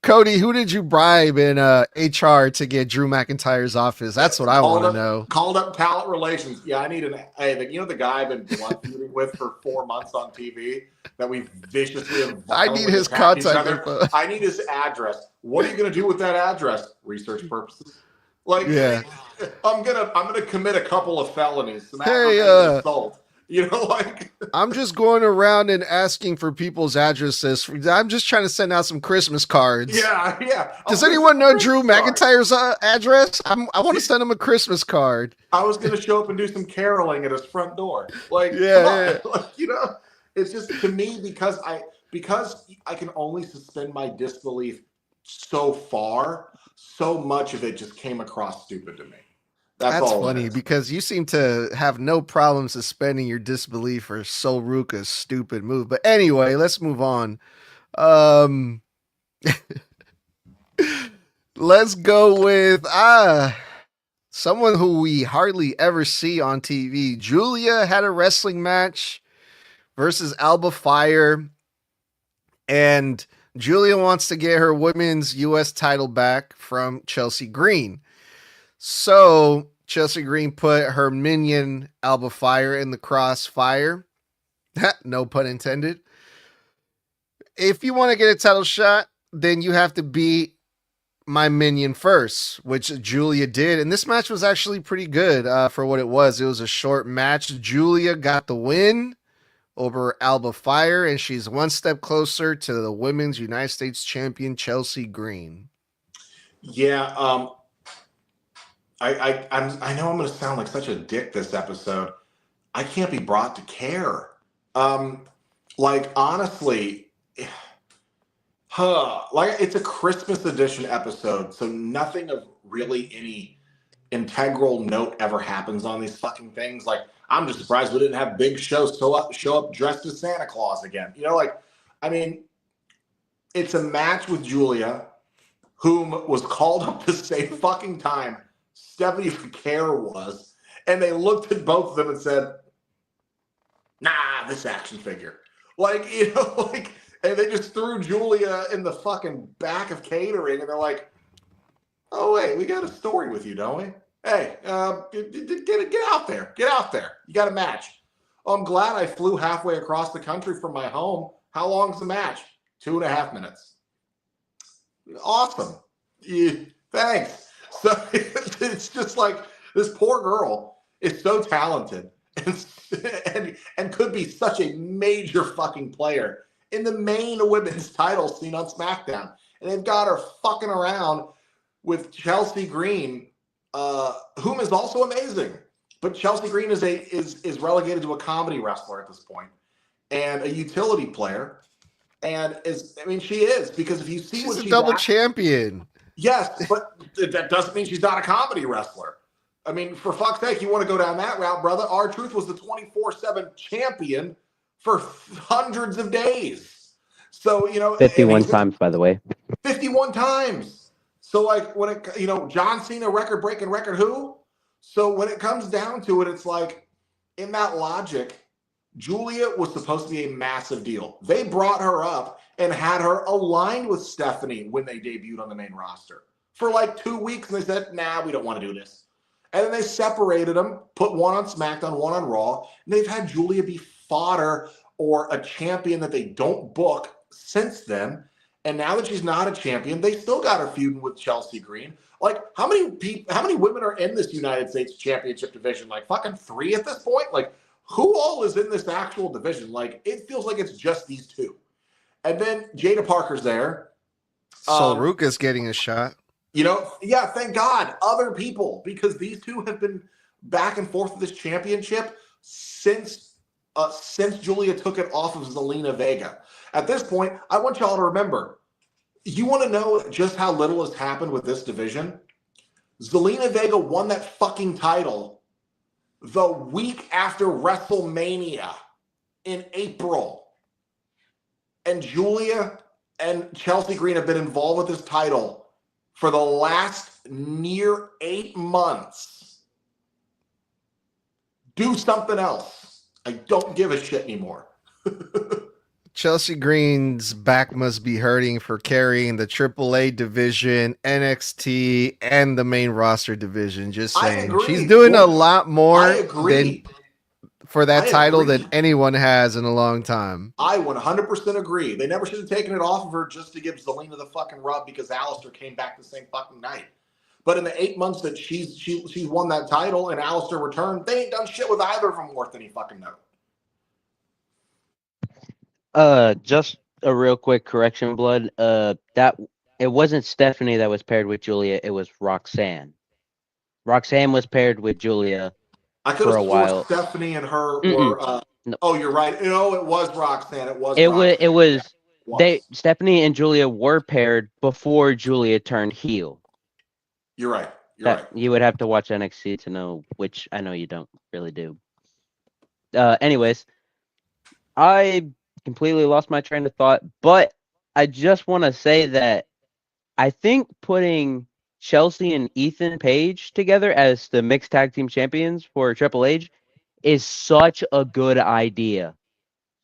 Cody, who did you bribe in HR to get Drew McIntyre's office? That's what I want to know. Called up talent relations. Yeah, I need the guy I've been blood feuding with for 4 months on TV that we viciously and I need his contact info. I need his address. What are you going to do with that address? Research purposes. Like, yeah, I'm gonna commit a couple of felonies. Some hey, assault. You know, like I'm just going around and asking for people's addresses. I'm just trying to send out some Christmas cards. Yeah. Does anyone know Drew McIntyre's address? I want to send him a Christmas card. I was going to show up and do some caroling at his front door. Like, yeah. Come on. Like, you know, it's just to me because I can only suspend my disbelief so far. So much of it just came across stupid to me. That's funny because you seem to have no problem suspending your disbelief for Sol Ruka's stupid move. But anyway, let's move on. Let's go with someone who we hardly ever see on TV. Julia had a wrestling match versus Alba Fire, and Julia wants to get her women's U.S. title back from Chelsea Green. So Chelsea Green put her minion Alba Fire in the crossfire. No pun intended. If you want to get a title shot, then you have to beat my minion first, which Julia did. And this match was actually pretty good for what it was. It was a short match. Julia got the win over Alba Fire, and she's one step closer to the Women's United States Champion Chelsea Green. Yeah, I know I'm going to sound like such a dick this episode. I can't be brought to care. Like honestly, like it's a Christmas edition episode, so nothing of really any integral note ever happens on these fucking things. Like I'm just surprised we didn't have Big Show show up dressed as Santa Claus again. You know, like I mean, it's a match with Julia, whom was called up the same fucking time Stephanie Care was, and they looked at both of them and said, nah, this action figure. Like, you know, like, and they just threw Julia in the fucking back of catering, and they're like, oh, wait, we got a story with you, don't we? Hey, get out there. Get out there. You got a match. Oh, I'm glad I flew halfway across the country from my home. How long's the match? 2.5 minutes. Awesome. Yeah, thanks. So it's just like this poor girl is so talented and could be such a major fucking player in the main women's title scene on SmackDown. And they've got her fucking around with Chelsea Green, whom is also amazing. But Chelsea Green is relegated to a comedy wrestler at this point and a utility player. And she is, because if you see she's a double champion. Yes, but that doesn't mean she's not a comedy wrestler. I mean, for fuck's sake, you want to go down that route, brother? R-Truth was the 24/7 champion for hundreds of days. So, 51 times, by the way. 51 times. So, like, when it, John Cena record-breaking record who? So when it comes down to it, it's like, in that logic, Julia was supposed to be a massive deal. They brought her up and had her aligned with Stephanie when they debuted on the main roster for like 2 weeks. And they said, nah, we don't want to do this. And then they separated them, put one on SmackDown, one on Raw. And they've had Julia be fodder or a champion that they don't book since then. And now that she's not a champion, they still got her feuding with Chelsea Green. Like, how many women are in this United States Championship division? Like, fucking 3 at this point? Like, who all is in this actual division? Like, it feels like it's just these 2. And then Jada Parker's there. Sol Ruka's getting a shot. Yeah, thank God. Other people, because these 2 have been back and forth with this championship since Julia took it off of Zelina Vega. At this point, I want y'all to remember, you want to know just how little has happened with this division? Zelina Vega won that fucking title the week after WrestleMania in April. And Julia and Chelsea Green have been involved with this title for the last near 8 months. Do something else. I don't give a shit anymore. Chelsea Green's back must be hurting for carrying the AAA division, NXT, and the main roster division. Just saying. She's doing a lot more for that title than anyone has in a long time. I 100% agree. They never should have taken it off of her just to give Zelina the fucking rub because Aleister came back the same fucking night. But in the 8 months that she's won that title and Aleister returned, they ain't done shit with either of them worth any fucking note. Just a real quick correction, Blood. That it wasn't Stephanie that was paired with Julia, it was Roxanne. Roxanne was paired with Julia for a while. Stephanie and her were no. Oh, you're right. No, it was Roxanne. Stephanie and Julia were paired before Julia turned heel. You're right. You're right. You would have to watch NXT to know, which I know you don't really do. Anyways, I completely lost my train of thought, but I just want to say that I think putting Chelsea and Ethan Page together as the mixed tag team champions for Triple H is such a good idea.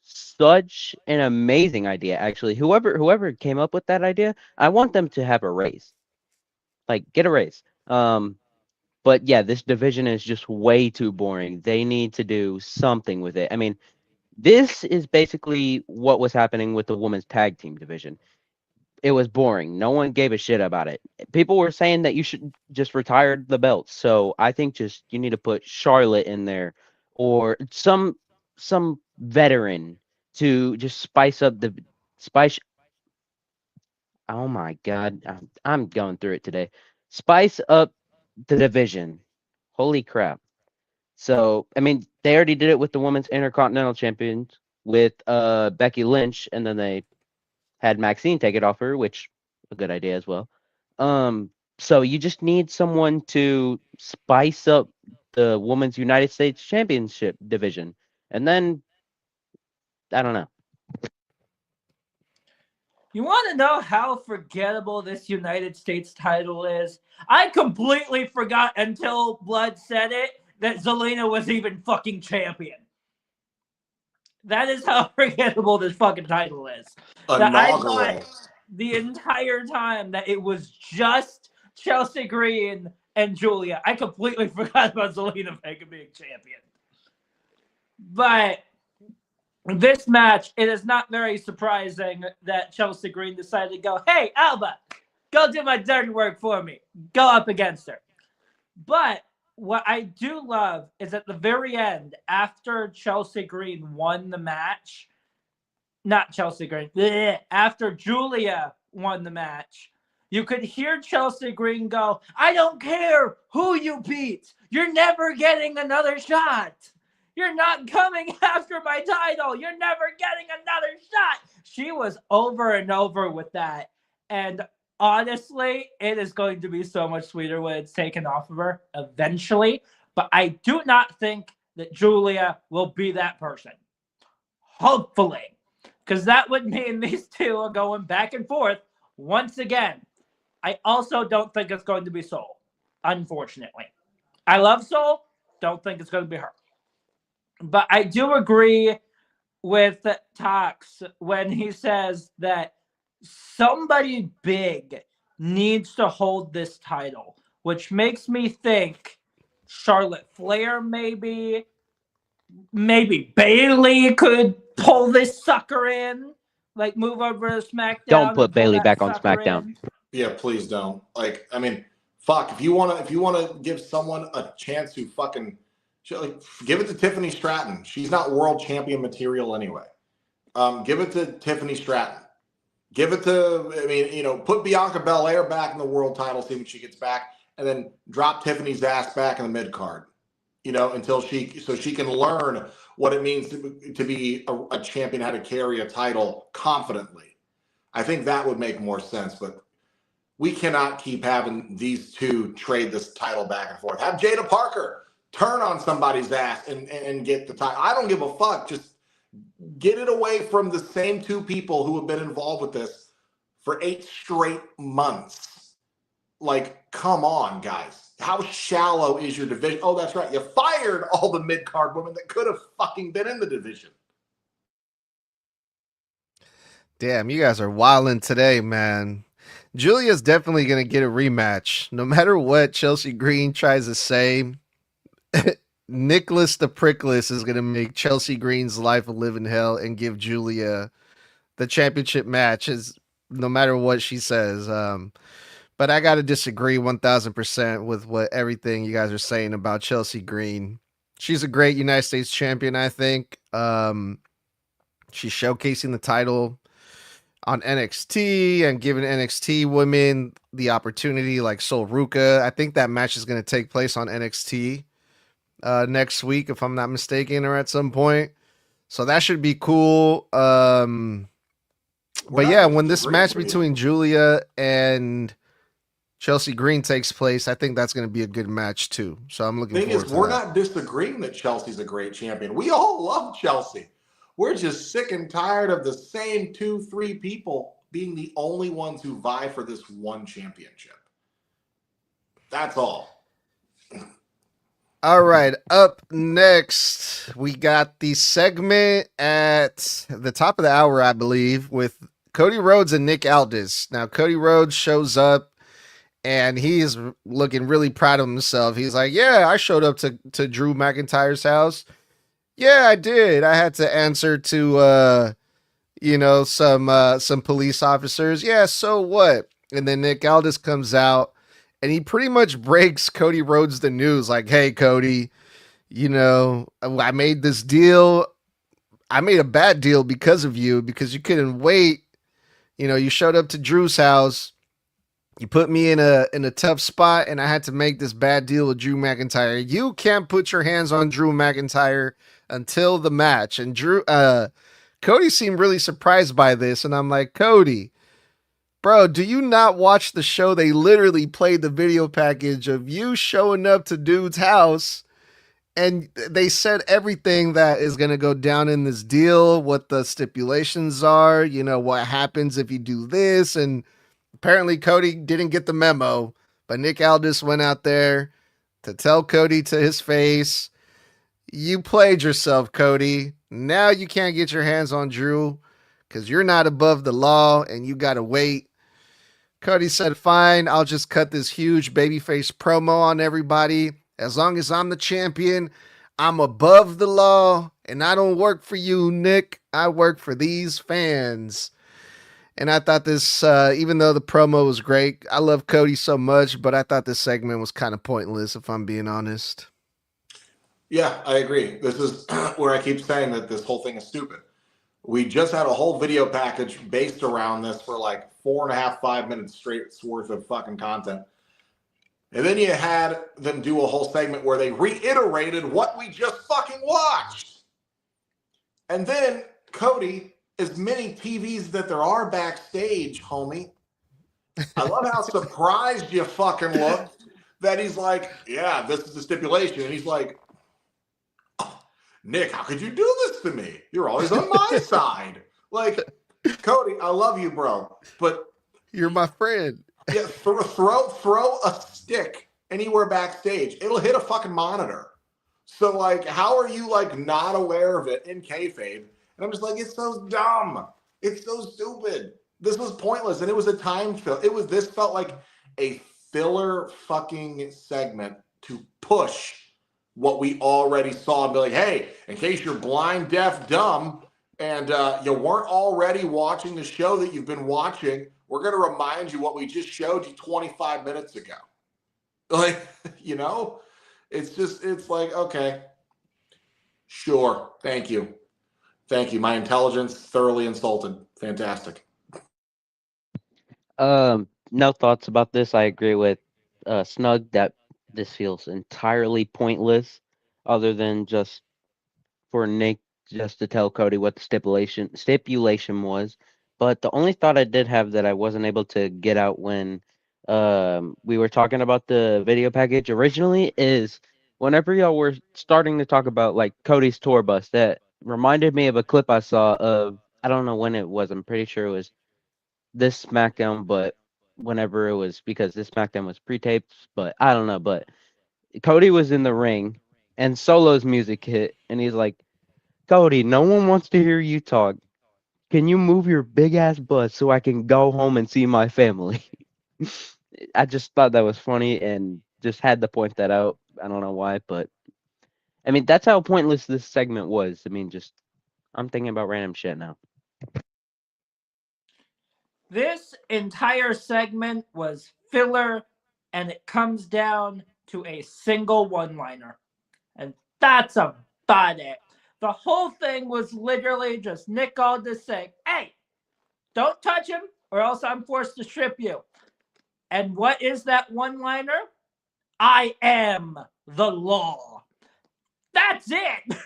Such an amazing idea, actually. Whoever came up with that idea, I want them to have a raise. Like, get a raise. But yeah, this division is just way too boring. They need to do something with it. I mean, this is basically what was happening with the women's tag team division. It was boring. No one gave a shit about it. People were saying that you should just retire the belts. So I think you need to put Charlotte in there or some veteran to just spice up the spice. Oh my God, I'm going through it today. Spice up the division. Holy crap. So, I mean, they already did it with the Women's Intercontinental Champions with Becky Lynch, and then they had Maxine take it off her, which a good idea as well. So you just need someone to spice up the Women's United States Championship division. And then, I don't know. You want to know how forgettable this United States title is? I completely forgot until Blood said it that Zelina was even fucking champion. That is how forgettable this fucking title is. I thought the entire time that it was just Chelsea Green and Julia. I completely forgot about Zelina Vega being champion. But this match, it is not very surprising that Chelsea Green decided to go, hey, Alba, go do my dirty work for me. Go up against her. But what I do love is at the very end, after Chelsea Green won the match, not Chelsea Green, after Julia won the match, you could hear Chelsea Green go, I don't care who you beat. You're never getting another shot. You're not coming after my title. You're never getting another shot. She was over and over with that. And Honestly, it is going to be so much sweeter when it's taken off of her eventually. But I do not think that Julia will be that person. Hopefully. Because that would mean these two are going back and forth once again. I also don't think it's going to be Soul, unfortunately. I love Soul, don't think it's going to be her. But I do agree with Tox when he says that somebody big needs to hold this title, which makes me think Charlotte Flair maybe Bailey could pull this sucker in, like move over to SmackDown Don't and put pull Bailey that back on sucker SmackDown. in. Yeah, please don't. Like, I mean, fuck. If you wanna give someone a chance to fucking, like, give it to Tiffany Stratton. She's not world champion material anyway. Give it to Tiffany Stratton. Give it to, I mean, put Bianca Belair back in the world title, see when she gets back, and then drop Tiffany's ass back in the mid card. Until she can learn what it means to be a champion, how to carry a title confidently. I think that would make more sense, but we cannot keep having these two trade this title back and forth. Have Jada Parker turn on somebody's ass and get the title. I don't give a fuck. Just get it away from the same two people who have been involved with this for 8 straight months. Like, come on, guys. How shallow is your division? Oh, that's right. You fired all the mid-card women that could have fucking been in the division. Damn, you guys are wilding today, man. Julia's definitely going to get a rematch. No matter what Chelsea Green tries to say, Nicholas the Prickless is going to make Chelsea Green's life a living hell and give Julia the championship match, no matter what she says. But I got to disagree 1000% with what everything you guys are saying about Chelsea Green. She's a great United States champion, I think. She's showcasing the title on NXT and giving NXT women the opportunity, like Sol Ruka. I think that match is going to take place on NXT next week, if I'm not mistaken, or at some point. So that should be cool. But yeah, when this match between Julia and Chelsea Green takes place, I think that's going to be a good match too. So I'm looking forward to that. We're not disagreeing that Chelsea's a great champion. We all love Chelsea. We're just sick and tired of the same 2-3 people being the only ones who vie for this one championship. That's all. All right, up next, we got the segment at the top of the hour, I believe, with Cody Rhodes and Nick Aldis. Now, Cody Rhodes shows up, and he is looking really proud of himself. He's like, yeah, I showed up to Drew McIntyre's house. Yeah, I did. I had to answer to, some police officers. Yeah, so what? And then Nick Aldis comes out, and he pretty much breaks Cody Rhodes the news. Like, hey, Cody, I made this deal. I made a bad deal because of you, because you couldn't wait. You showed up to Drew's house. You put me in a tough spot, and I had to make this bad deal with Drew McIntyre. You can't put your hands on Drew McIntyre until the match. And Cody seemed really surprised by this, and I'm like, Cody, bro, do you not watch the show? They literally played the video package of you showing up to dude's house, and they said everything that is going to go down in this deal, what the stipulations are, what happens if you do this, and apparently Cody didn't get the memo, but Nick Aldis went out there to tell Cody to his face, you played yourself, Cody. Now you can't get your hands on Drew because you're not above the law and you got to wait. Cody said, fine, I'll just cut this huge babyface promo on everybody. As long as I'm the champion, I'm above the law, and I don't work for you, Nick. I work for these fans. And I thought this, even though the promo was great, I love Cody so much, but I thought this segment was kind of pointless, if I'm being honest. Yeah, I agree. This is where I keep saying that this whole thing is stupid. We just had a whole video package based around this for like 4.5, 5 minutes straight worth of fucking content. And then you had them do a whole segment where they reiterated what we just fucking watched. And then Cody, as many TVs that there are backstage, homie, I love how surprised you fucking looked that he's like, yeah, this is the stipulation. And he's like, oh, Nick, how could you do this to me? You're always on my side. Like, Cody, I love you, bro. But You're my friend. yeah, throw a stick anywhere backstage. It'll hit a fucking monitor. So, like, how are you, like, not aware of it in kayfabe? And I'm just like, it's so dumb. It's so stupid. This was pointless, and it was a time fill. This felt like a filler fucking segment to push what we already saw and be like, hey, in case you're blind, deaf, dumb, and you weren't already watching the show that you've been watching, we're going to remind you what we just showed you 25 minutes ago. Like, you know, it's like, okay, sure. Thank you. My intelligence thoroughly insulted. Fantastic. No thoughts about this. I agree with Snug that this feels entirely pointless, other than just for Nick just to tell Cody what the stipulation was. But the only thought I did have that I wasn't able to get out when we were talking about the video package originally is whenever y'all were starting to talk about like Cody's tour bus, that reminded me of a clip I saw of, I don't know when it was. I'm pretty sure it was this SmackDown, but whenever it was, because this SmackDown was pre-taped, but I don't know. But Cody was in the ring and Solo's music hit, and he's like, Cody, no one wants to hear you talk. Can you move your big ass butt so I can go home and see my family? I just thought that was funny and just had to point that out. I don't know why, but I mean, that's how pointless this segment was. I mean, just I'm thinking about random shit now. This entire segment was filler, and it comes down to a single one-liner. And that's about it. The whole thing was literally just Nick Aldis saying, hey, don't touch him or else I'm forced to strip you. And what is that one-liner? I am the law. That's it.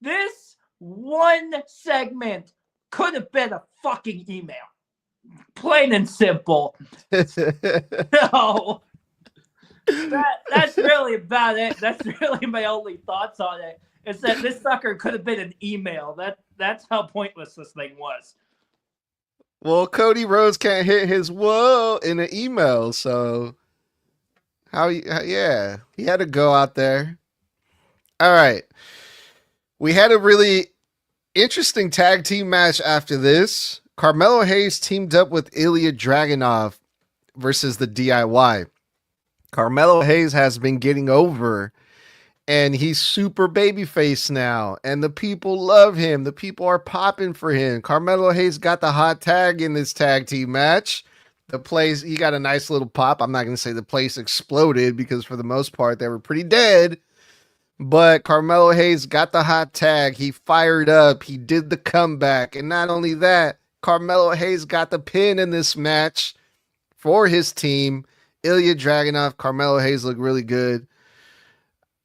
This one segment could have been a fucking email. Plain and simple. No. That's really about it. That's really my only thoughts on it. Is that this sucker could have been an email. That's how pointless this thing was. Well, Cody Rhodes can't hit his whoa in an email, so yeah, he had to go out there. All right. We had a really interesting tag team match after this. Carmelo Hayes teamed up with Ilya Dragunov versus the DIY. Carmelo Hayes has been getting over, and he's super babyface now, and the people love him. The people are popping for him. Carmelo Hayes got the hot tag in this tag team match. The place, he got a nice little pop. I'm not going to say the place exploded because for the most part, they were pretty dead. But Carmelo Hayes got the hot tag. He fired up. He did the comeback. And not only that, Carmelo Hayes got the pin in this match for his team. Ilya Dragunov, Carmelo Hayes look really good.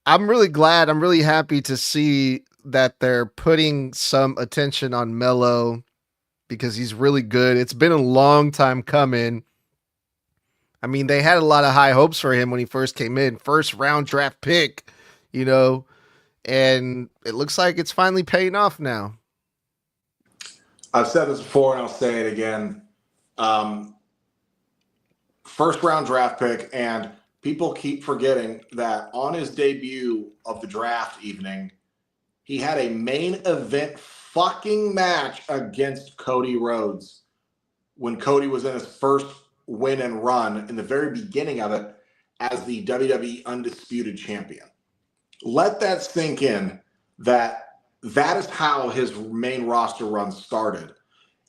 I'm really glad. I'm really happy to see that they're putting some attention on Melo because he's really good. It's been a long time coming. I mean, they had a lot of high hopes for him when he first came in. First round draft pick, you know, and it looks like it's finally paying off now. I've said this before and I'll say it again. First round draft pick, and people keep forgetting that on his debut of the draft evening, he had a main event fucking match against Cody Rhodes when Cody was in his first win and run in the very beginning of it as the WWE Undisputed Champion. Let that sink in that is how his main roster run started.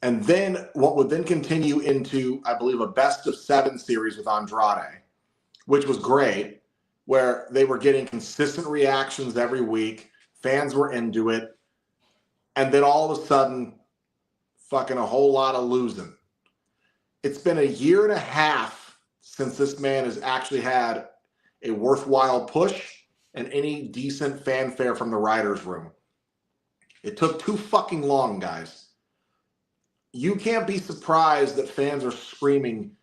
And then what would then continue into, I believe, a best of 7 series with Andrade, which was great, where they were getting consistent reactions every week. Fans were into it. And then all of a sudden, fucking a whole lot of losing. It's been a year and a half since this man has actually had a worthwhile push and any decent fanfare from the writers' room. It took too fucking long, guys. You can't be surprised that fans are screaming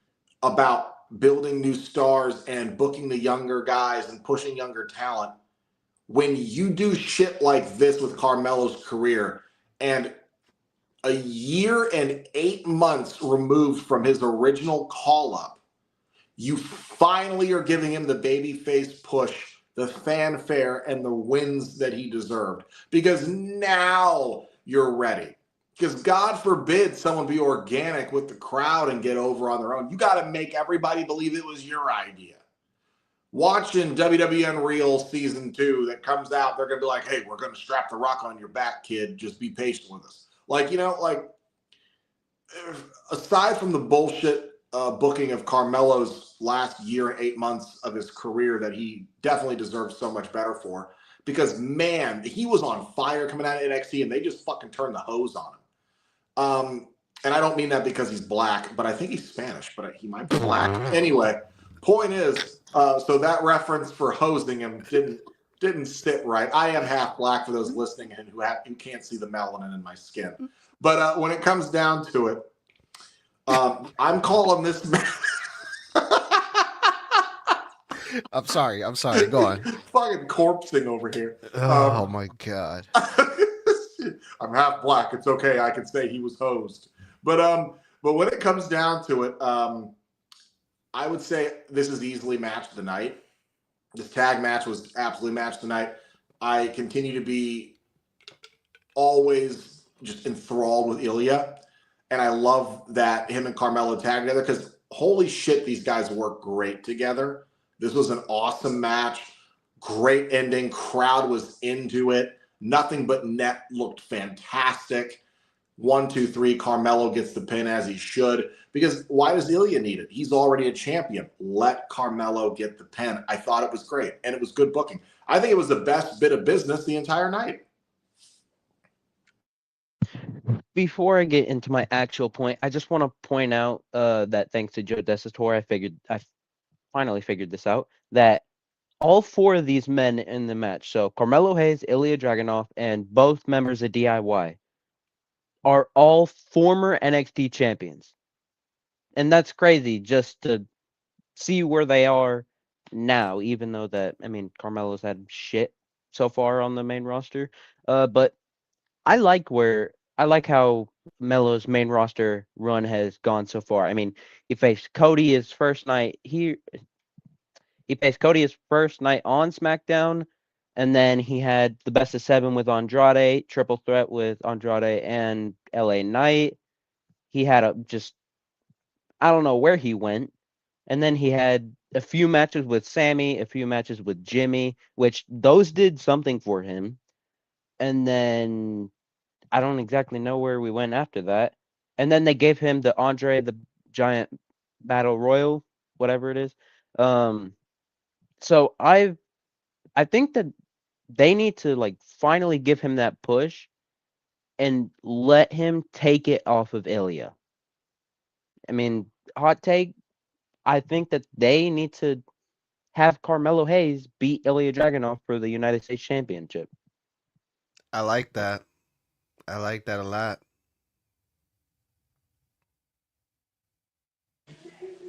about building new stars and booking the younger guys and pushing younger talent, when you do shit like this with Carmelo's career and a year and 8 months removed from his original call up, you finally are giving him the babyface push, the fanfare, and the wins that he deserved. Because now you're ready. Because God forbid someone be organic with the crowd and get over on their own. You got to make everybody believe it was your idea. Watching WWE Unreal Season 2 that comes out, they're going to be like, hey, we're going to strap the rock on your back, kid. Just be patient with us. Like, you know, like, aside from the bullshit booking of Carmelo's last year and 8 months of his career that he definitely deserves so much better for, because, man, he was on fire coming out of NXT and they just fucking turned the hose on him. And I don't mean that because he's black, but I think he's Spanish, but he might be black. Anyway, point is, so that reference for hosing him didn't sit right. I am half black for those listening and who can't see the melanin in my skin. But when it comes down to it, I'm calling this man. I'm sorry. Go on. Fucking corpsing over here. Oh my God. I'm half black. It's okay. I can say he was hosed. But when it comes down to it, I would say this is easily match of the night. This tag match was absolutely match of the night. I continue to be always just enthralled with Ilya. And I love that him and Carmelo tag together because holy shit, these guys work great together. This was an awesome match. Great ending. Crowd was into it. Nothing but net looked fantastic. 1, 2, 3, Carmelo gets the pin as he should. Because why does Ilya need it? He's already a champion. Let Carmelo get the pin. I thought it was great. And it was good booking. I think it was the best bit of business the entire night. Before I get into my actual point, I just want to point out that thanks to Joe Desator, I finally figured this out, that all 4 of these men in the match, so Carmelo Hayes, Ilya Dragunov, and both members of DIY, are all former NXT champions. And that's crazy just to see where they are now, even though that, I mean, Carmelo's had shit so far on the main roster. But I like how Melo's main roster run has gone so far. I mean, he faced Cody his first night here. He faced Cody his first night on SmackDown, and then he had the best of 7 with Andrade, triple threat with Andrade and LA Knight. He had I don't know where he went. And then he had a few matches with Sammy, a few matches with Jimmy, which those did something for him. And then I don't exactly know where we went after that. And then they gave him the Andre the Giant Battle Royal, whatever it is. So I think that they need to like finally give him that push and let him take it off of Ilya. I mean, hot take, I think that they need to have Carmelo Hayes beat Ilya Dragunov for the United States Championship. I like that. I like that a lot.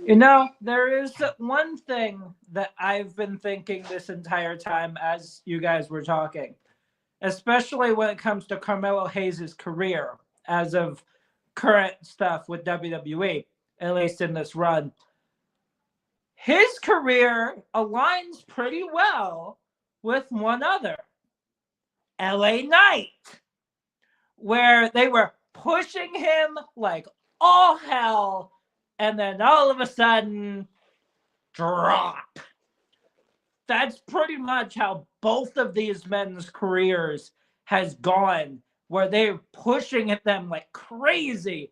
You know, there is one thing that I've been thinking this entire time as you guys were talking, especially when it comes to Carmelo Hayes' career as of current stuff with WWE, at least in this run. His career aligns pretty well with one other, LA Knight, where they were pushing him like all hell, and then all of a sudden, drop. That's pretty much how both of these men's careers has gone, where they're pushing at them like crazy,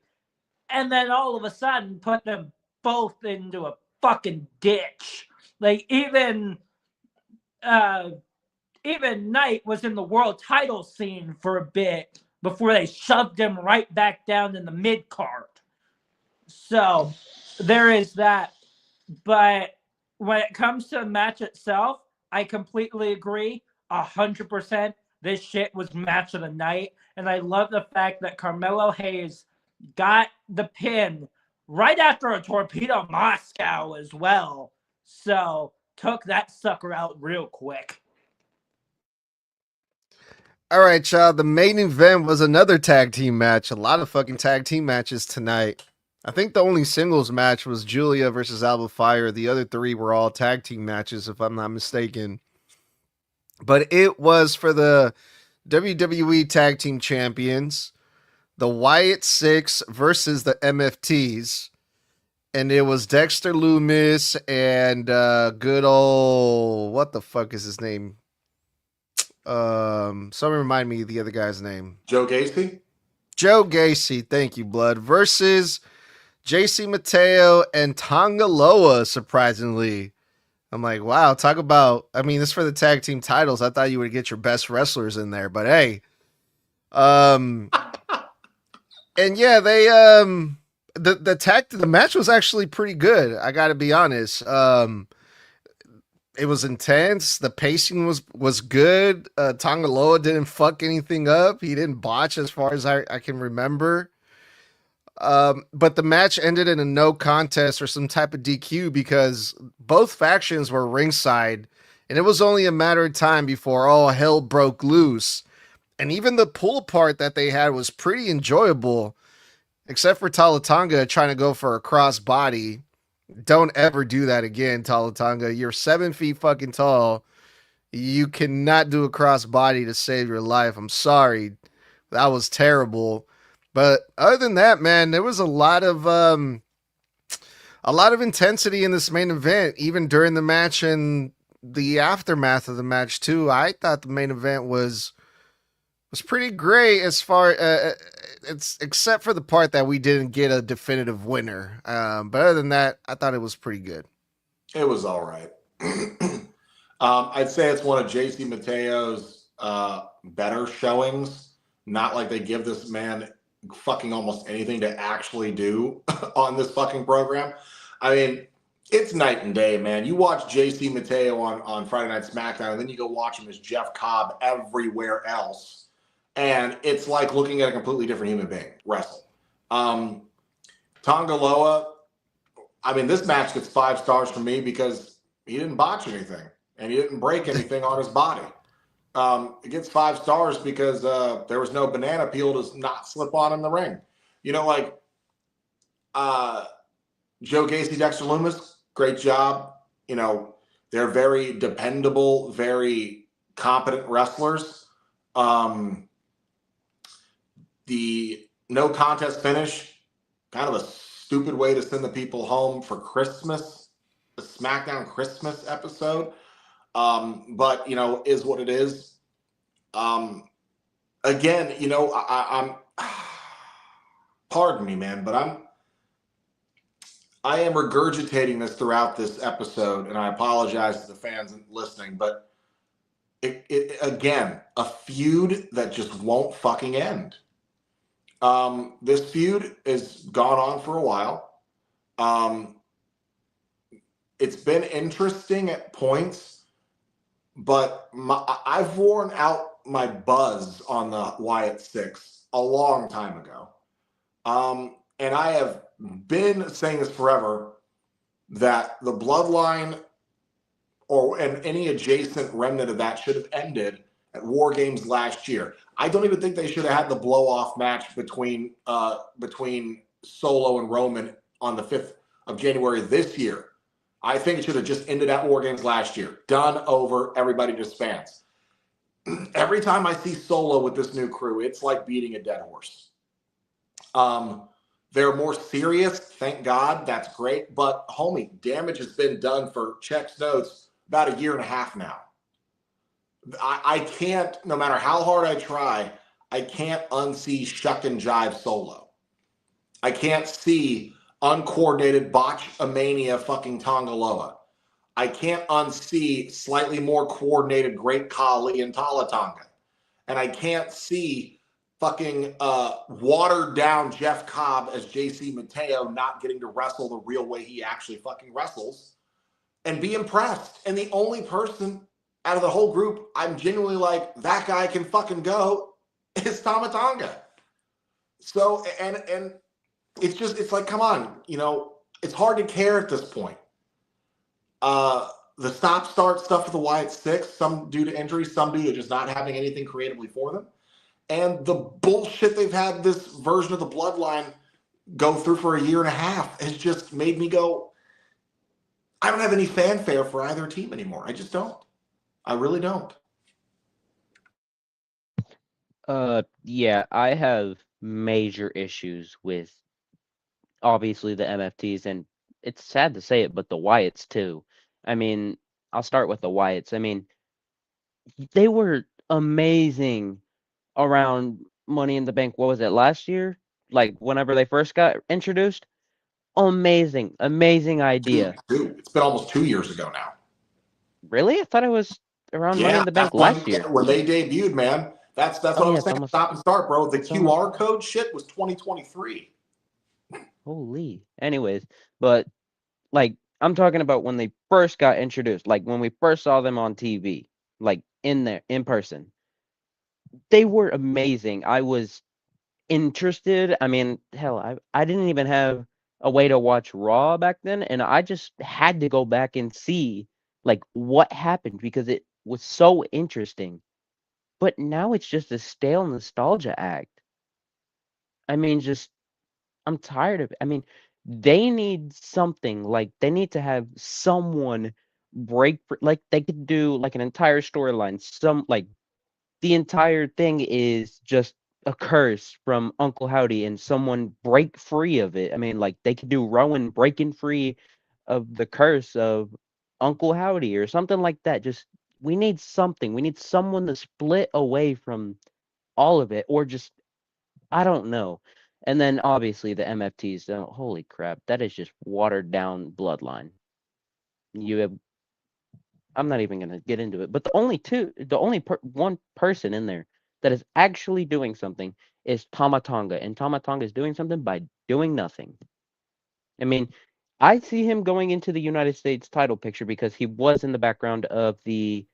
and then all of a sudden put them both into a fucking ditch. Like even Knight was in the world title scene for a bit before they shoved him right back down in the mid card. So there is that. But when it comes to the match itself, I completely agree. 100%. This shit was match of the night. And I love the fact that Carmelo Hayes got the pin right after a Torpedo Moscow as well. So took that sucker out real quick. All right, child. The main event was another tag team match. A lot of fucking tag team matches tonight. I think the only singles match was Julia versus Alba Fire. The other three were all tag team matches, if I'm not mistaken. But it was for the WWE Tag Team Champions, the Wyatt Six versus the MFTs. And it was Dexter Loomis and good old, what the fuck is his name? Someone remind me of the other guy's name. Joe Gacy? Joe Gacy, thank you, Blood, versus JC Mateo and Tongaloa, surprisingly. I'm like, wow, talk about, I mean, this is for the tag team titles. I thought you would get your best wrestlers in there, but hey. And yeah, they the match was actually pretty good. I got to be honest. It was intense. The pacing was good. Tongaloa didn't fuck anything up. He didn't botch as far as I can remember. But the match ended in a no contest or some type of DQ because both factions were ringside, and it was only a matter of time before all hell broke loose. And even the pull apart that they had was pretty enjoyable, except for Talatanga trying to go for a cross body. Don't ever do that again, Talatanga. You're 7 feet fucking tall. You cannot do a cross body to save your life. I'm sorry. That was terrible. But other than that, man, there was a lot of intensity in this main event, even during the match and the aftermath of the match too. I thought the main event was pretty great as far it's except for the part that we didn't get a definitive winner. But other than that, I thought it was pretty good. It was all right. I'd say it's one of JC Mateo's better showings. Not like they give this man fucking almost anything to actually do on this fucking program. I mean, it's night and day, man. You watch JC Mateo on Friday Night SmackDown, and then you go watch him as Jeff Cobb everywhere else. And it's like looking at a completely different human being wrestle. Tongaloa, I mean, this match gets 5 stars from me because he didn't botch anything and he didn't break anything on his body. It gets 5 stars because there was no banana peel to not slip on in the ring. You know, like Joe Gacy, Dexter Loomis, great job. You know, they're very dependable, very competent wrestlers. The no contest finish, kind of a stupid way to send the people home for Christmas, the SmackDown Christmas episode. But, you know, is what it is. Again, you know, I'm pardon me, man, but I am regurgitating this throughout this episode, and I apologize to the fans listening, but it again, a feud that just won't fucking end. This feud has gone on for a while. It's been interesting at points, but I've worn out my buzz on the Wyatt Six a long time ago. And I have been saying this forever, that the bloodline and any adjacent remnant of that should have ended at War Games last year. I don't even think they should have had the blow-off match between Solo and Roman on the 5th of January this year. I think it should have just ended at War Games last year. Done, over, everybody disbands. Every time I see Solo with this new crew, it's like beating a dead horse. They're more serious, thank God, that's great. But, homie, damage has been done for Check's Notes about 1.5 years now. I can't, no matter how hard I try, I can't unsee shuck and jive Solo. I can't see uncoordinated botch-a-mania fucking Tongaloa. I can't unsee slightly more coordinated Great Khali and Talatanga. And I can't see fucking watered down Jeff Cobb as JC Mateo not getting to wrestle the real way he actually fucking wrestles and be impressed. And the only person out of the whole group I'm genuinely like, that guy can fucking go, is Tamatanga. So, and it's like, come on, it's hard to care at this point. The stop-start stuff for the Wyatt Six, some due to injury, some due to just not having anything creatively for them. And the bullshit they've had this version of the Bloodline go through for a year and a half has just made me go, I don't have any fanfare for either team anymore. I just don't. I really don't. Yeah, I have major issues with obviously the MFTs, and it's sad to say it, but the Wyatts too. I mean, I'll start with the Wyatts. I mean, they were amazing around Money in the Bank. What was it, last year? Like whenever they first got introduced? Amazing, amazing idea. It's been almost 2 years ago now. Really? I thought it was around Money in the Bank last year. When they debuted, man. That's what I was saying. Almost, Stop and start, bro. The QR code shit was 2023. Holy. Anyways, but like I'm talking about when they first got introduced, like when we first saw them on TV, like in there, in person. They were amazing. I was interested. I mean, hell, I didn't even have a way to watch Raw back then, and I just had to go back and see like what happened because it was so interesting. But now it's just a stale nostalgia act. I mean, just I'm tired of it. I mean, they need something like they need to have someone like they could do like an entire storyline. Some like the entire thing is just a curse from Uncle Howdy and someone break free of it. I mean, like they could do Rowan breaking free of the curse of Uncle Howdy or something like that. Just we need something. We need someone to split away from all of it or just I don't know. And then obviously the MFTs. Oh, holy crap, that is just watered down bloodline. You have I'm not even gonna get into it. But the only one person in there that is actually doing something is Tama Tonga, and Tama Tonga is doing something by doing nothing. I mean, I see him going into the United States title picture because he was in the background of the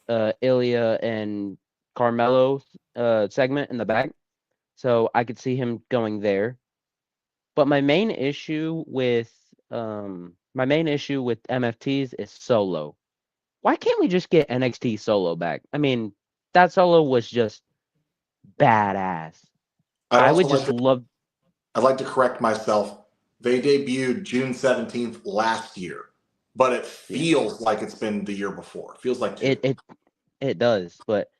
Ilya and Carmelo segment in the back, so I could see him going there. But my main issue with MFTs is Solo. Why can't we just get NXT Solo back? I mean, that Solo was just badass. I would just love. I'd like to correct myself. They debuted June 17th last year, but it feels like it's been the year before. It feels like it does, but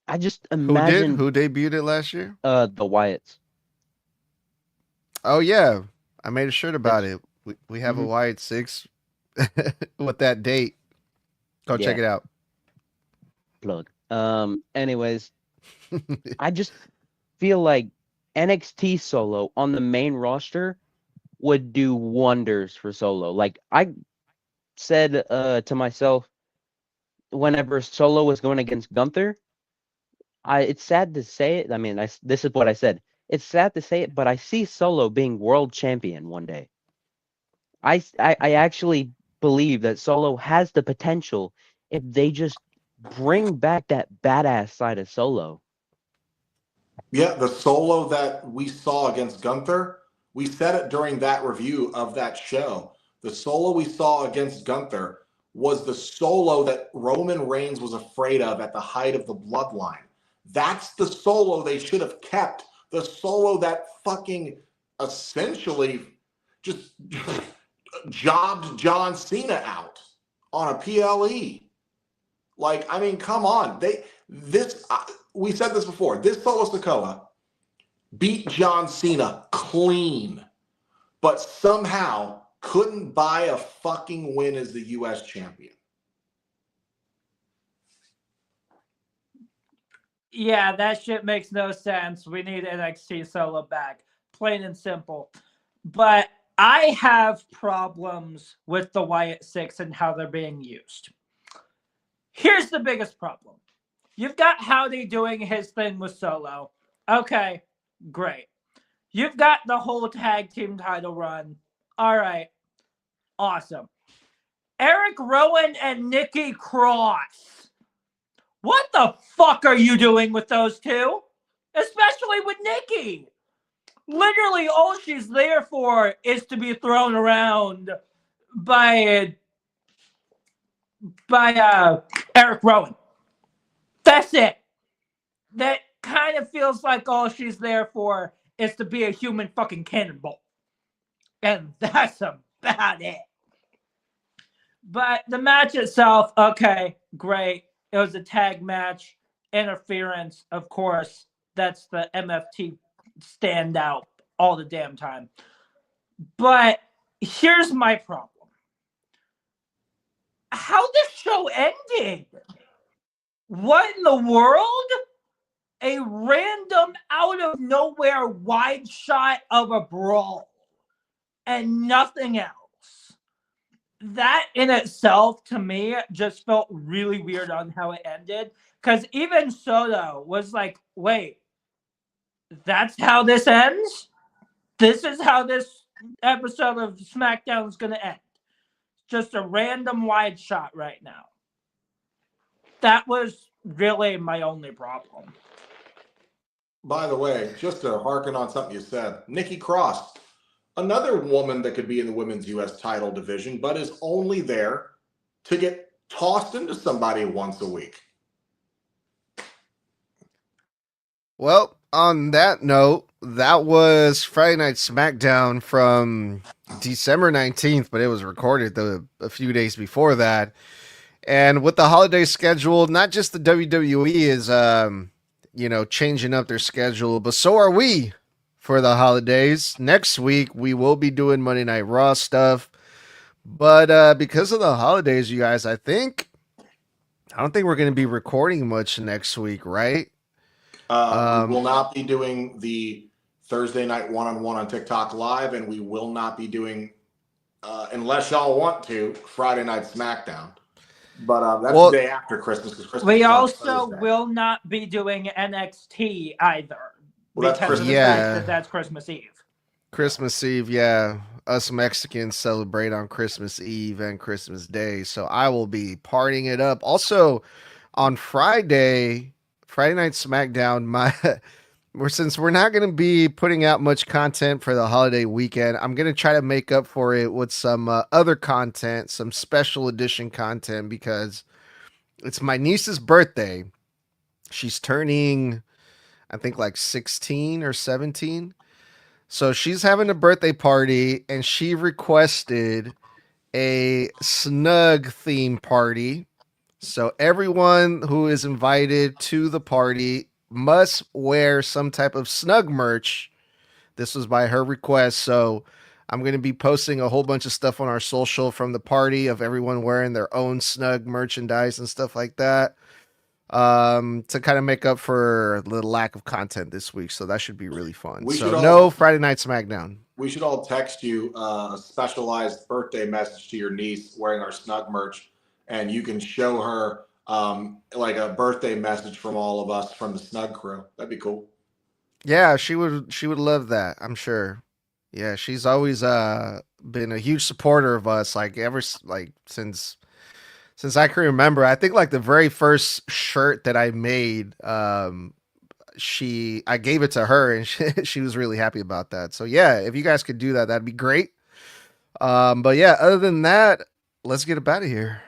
I just imagine who debuted it last year? The Wyatts. Oh yeah, I made a shirt about it. We have a Wyatt 6 with that date. Go check it out. Plug. Anyways, I just feel like NXT Solo on the main roster would do wonders for Solo. Like I said to myself whenever Solo was going against Gunther, it's sad to say it. I mean, this is what I said. It's sad to say it, but I see Solo being world champion one day. I actually believe that Solo has the potential if they just bring back that badass side of Solo. Yeah, the Solo that we saw against Gunther, we said it during that review of that show. The Solo we saw against Gunther was the Solo that Roman Reigns was afraid of at the height of the bloodline. That's the Solo they should have kept. The Solo that fucking essentially just jobbed John Cena out on a PLE. Like, I mean, come on. We said this before. This Solo Sikoa beat John Cena clean, but somehow couldn't buy a fucking win as the U.S. champion. Yeah, that shit makes no sense. We need NXT Solo back, plain and simple. But I have problems with the Wyatt Six and how they're being used. Here's the biggest problem. You've got Howdy doing his thing with Solo. Okay, great. You've got the whole tag team title run. All right, awesome. Eric Rowan and Nikki Cross. What the fuck are you doing with those two? Especially with Nikki. Literally, all she's there for is to be thrown around by Eric Rowan. That's it. That kind of feels like all she's there for is to be a human fucking cannonball. And that's about it. But the match itself, okay, great. It was a tag match. Interference, of course. That's the MFT standout all the damn time. But here's my problem. How this show ended? What in the world? A random out of nowhere wide shot of a brawl and nothing else. That in itself, to me, just felt really weird on how it ended. Because even Soto was like, wait, that's how this ends? This is how this episode of SmackDown is going to end. Just a random wide shot right now. That was really my only problem. By the way, just to harken on something you said, Nikki Cross, another woman that could be in the women's U.S. title division, but is only there to get tossed into somebody once a week. Well, on that note, that was Friday Night SmackDown from December 19th, but it was recorded a few days before that. And with the holiday schedule, not just the WWE is, changing up their schedule, but so are we for the holidays. Next week, we will be doing Monday Night Raw stuff. But because of the holidays, you guys, I don't think we're going to be recording much next week, right? We will not be doing the Thursday night one-on-one on TikTok Live, and we will not be doing, unless y'all want to, Friday Night SmackDown. But that's the day after Christmas. Because Christmas. We also will not be doing NXT either. Well, because of the fact that's Christmas Eve. Christmas Eve, yeah. Us Mexicans celebrate on Christmas Eve and Christmas Day, so I will be partying it up. Also, on Friday Night SmackDown, since we're not going to be putting out much content for the holiday weekend, I'm going to try to make up for it with some other content, some special edition content, because it's my niece's birthday. She's turning, I think, like 16 or 17. So she's having a birthday party, and she requested a Snug theme party. So everyone who is invited to the party must wear some type of Snug merch. This was by her request. So I'm going to be posting a whole bunch of stuff on our social from the party of everyone wearing their own Snug merchandise and stuff like that, to kind of make up for the lack of content this week. So that should be really fun. No Friday Night SmackDown. We should all text you a specialized birthday message to your niece wearing our Snug merch, and you can show her like a birthday message from all of us from the Snug Crew. That'd be cool. Yeah, she would love that, I'm sure. Yeah, she's always been a huge supporter of us, since I can remember. I think like the very first shirt that I made, I gave it to her, and she was really happy about that. So yeah, if you guys could do that, that'd be great. But yeah, other than that, let's get up out of here.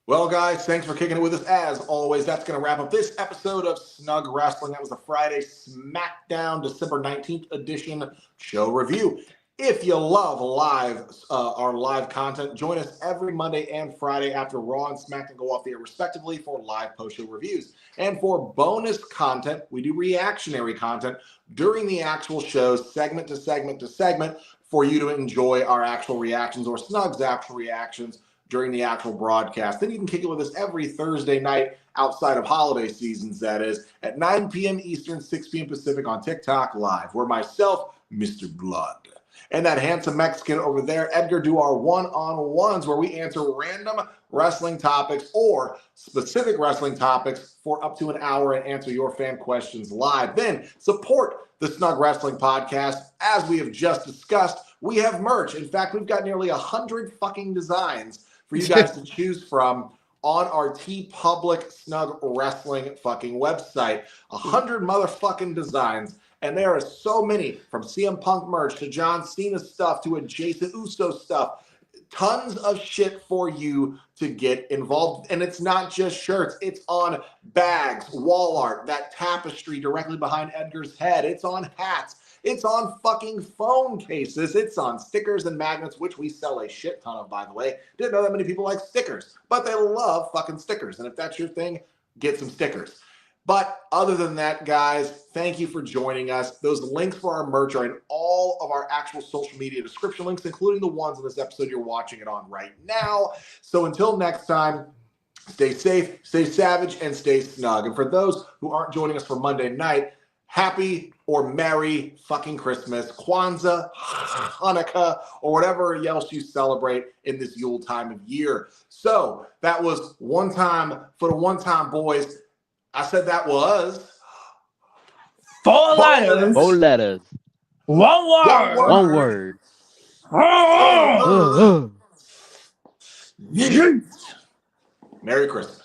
Well, guys, thanks for kicking it with us. As always, that's going to wrap up this episode of Snug Wrestling. That was the Friday SmackDown December 19th edition show review. If you love our live content, join us every Monday and Friday after Raw and SmackDown go off the air respectively for live post-show reviews. And for bonus content, we do reactionary content during the actual shows, segment to segment to segment, for you to enjoy our actual reactions or Snug's actual reactions during the actual broadcast. Then you can kick it with us every Thursday night outside of holiday seasons, that is, at 9 p.m. Eastern, 6 p.m. Pacific on TikTok Live, where myself, Mr. Blood, and that handsome Mexican over there, Edgar, do our one-on-ones where we answer random wrestling topics or specific wrestling topics for up to an hour and answer your fan questions live. Then support the Snug Wrestling Podcast. As we have just discussed, we have merch. In fact, we've got nearly 100 fucking designs for you guys to choose from on our TeePublic Snug Wrestling fucking website. 100 motherfucking designs. And there are so many, from CM Punk merch to John Cena stuff to adjacent Uso stuff. Tons of shit for you to get involved. And it's not just shirts. It's on bags, wall art, that tapestry directly behind Edgar's head. It's on hats. It's on fucking phone cases. It's on stickers and magnets, which we sell a shit ton of, by the way. Didn't know that many people like stickers, but they love fucking stickers. And if that's your thing, get some stickers. But other than that, guys, thank you for joining us. Those links for our merch are in all of our actual social media description links, including the ones in this episode you're watching it on right now. So until next time, stay safe, stay savage, and stay snug. And for those who aren't joining us for Monday night, happy or Merry fucking Christmas, Kwanzaa, Hanukkah, or whatever else you celebrate in this Yule time of year. So that was one time for the one-time boys. I said that was 4 letters. 4 letters. 1 word. 1 word. Oh. Merry Christmas.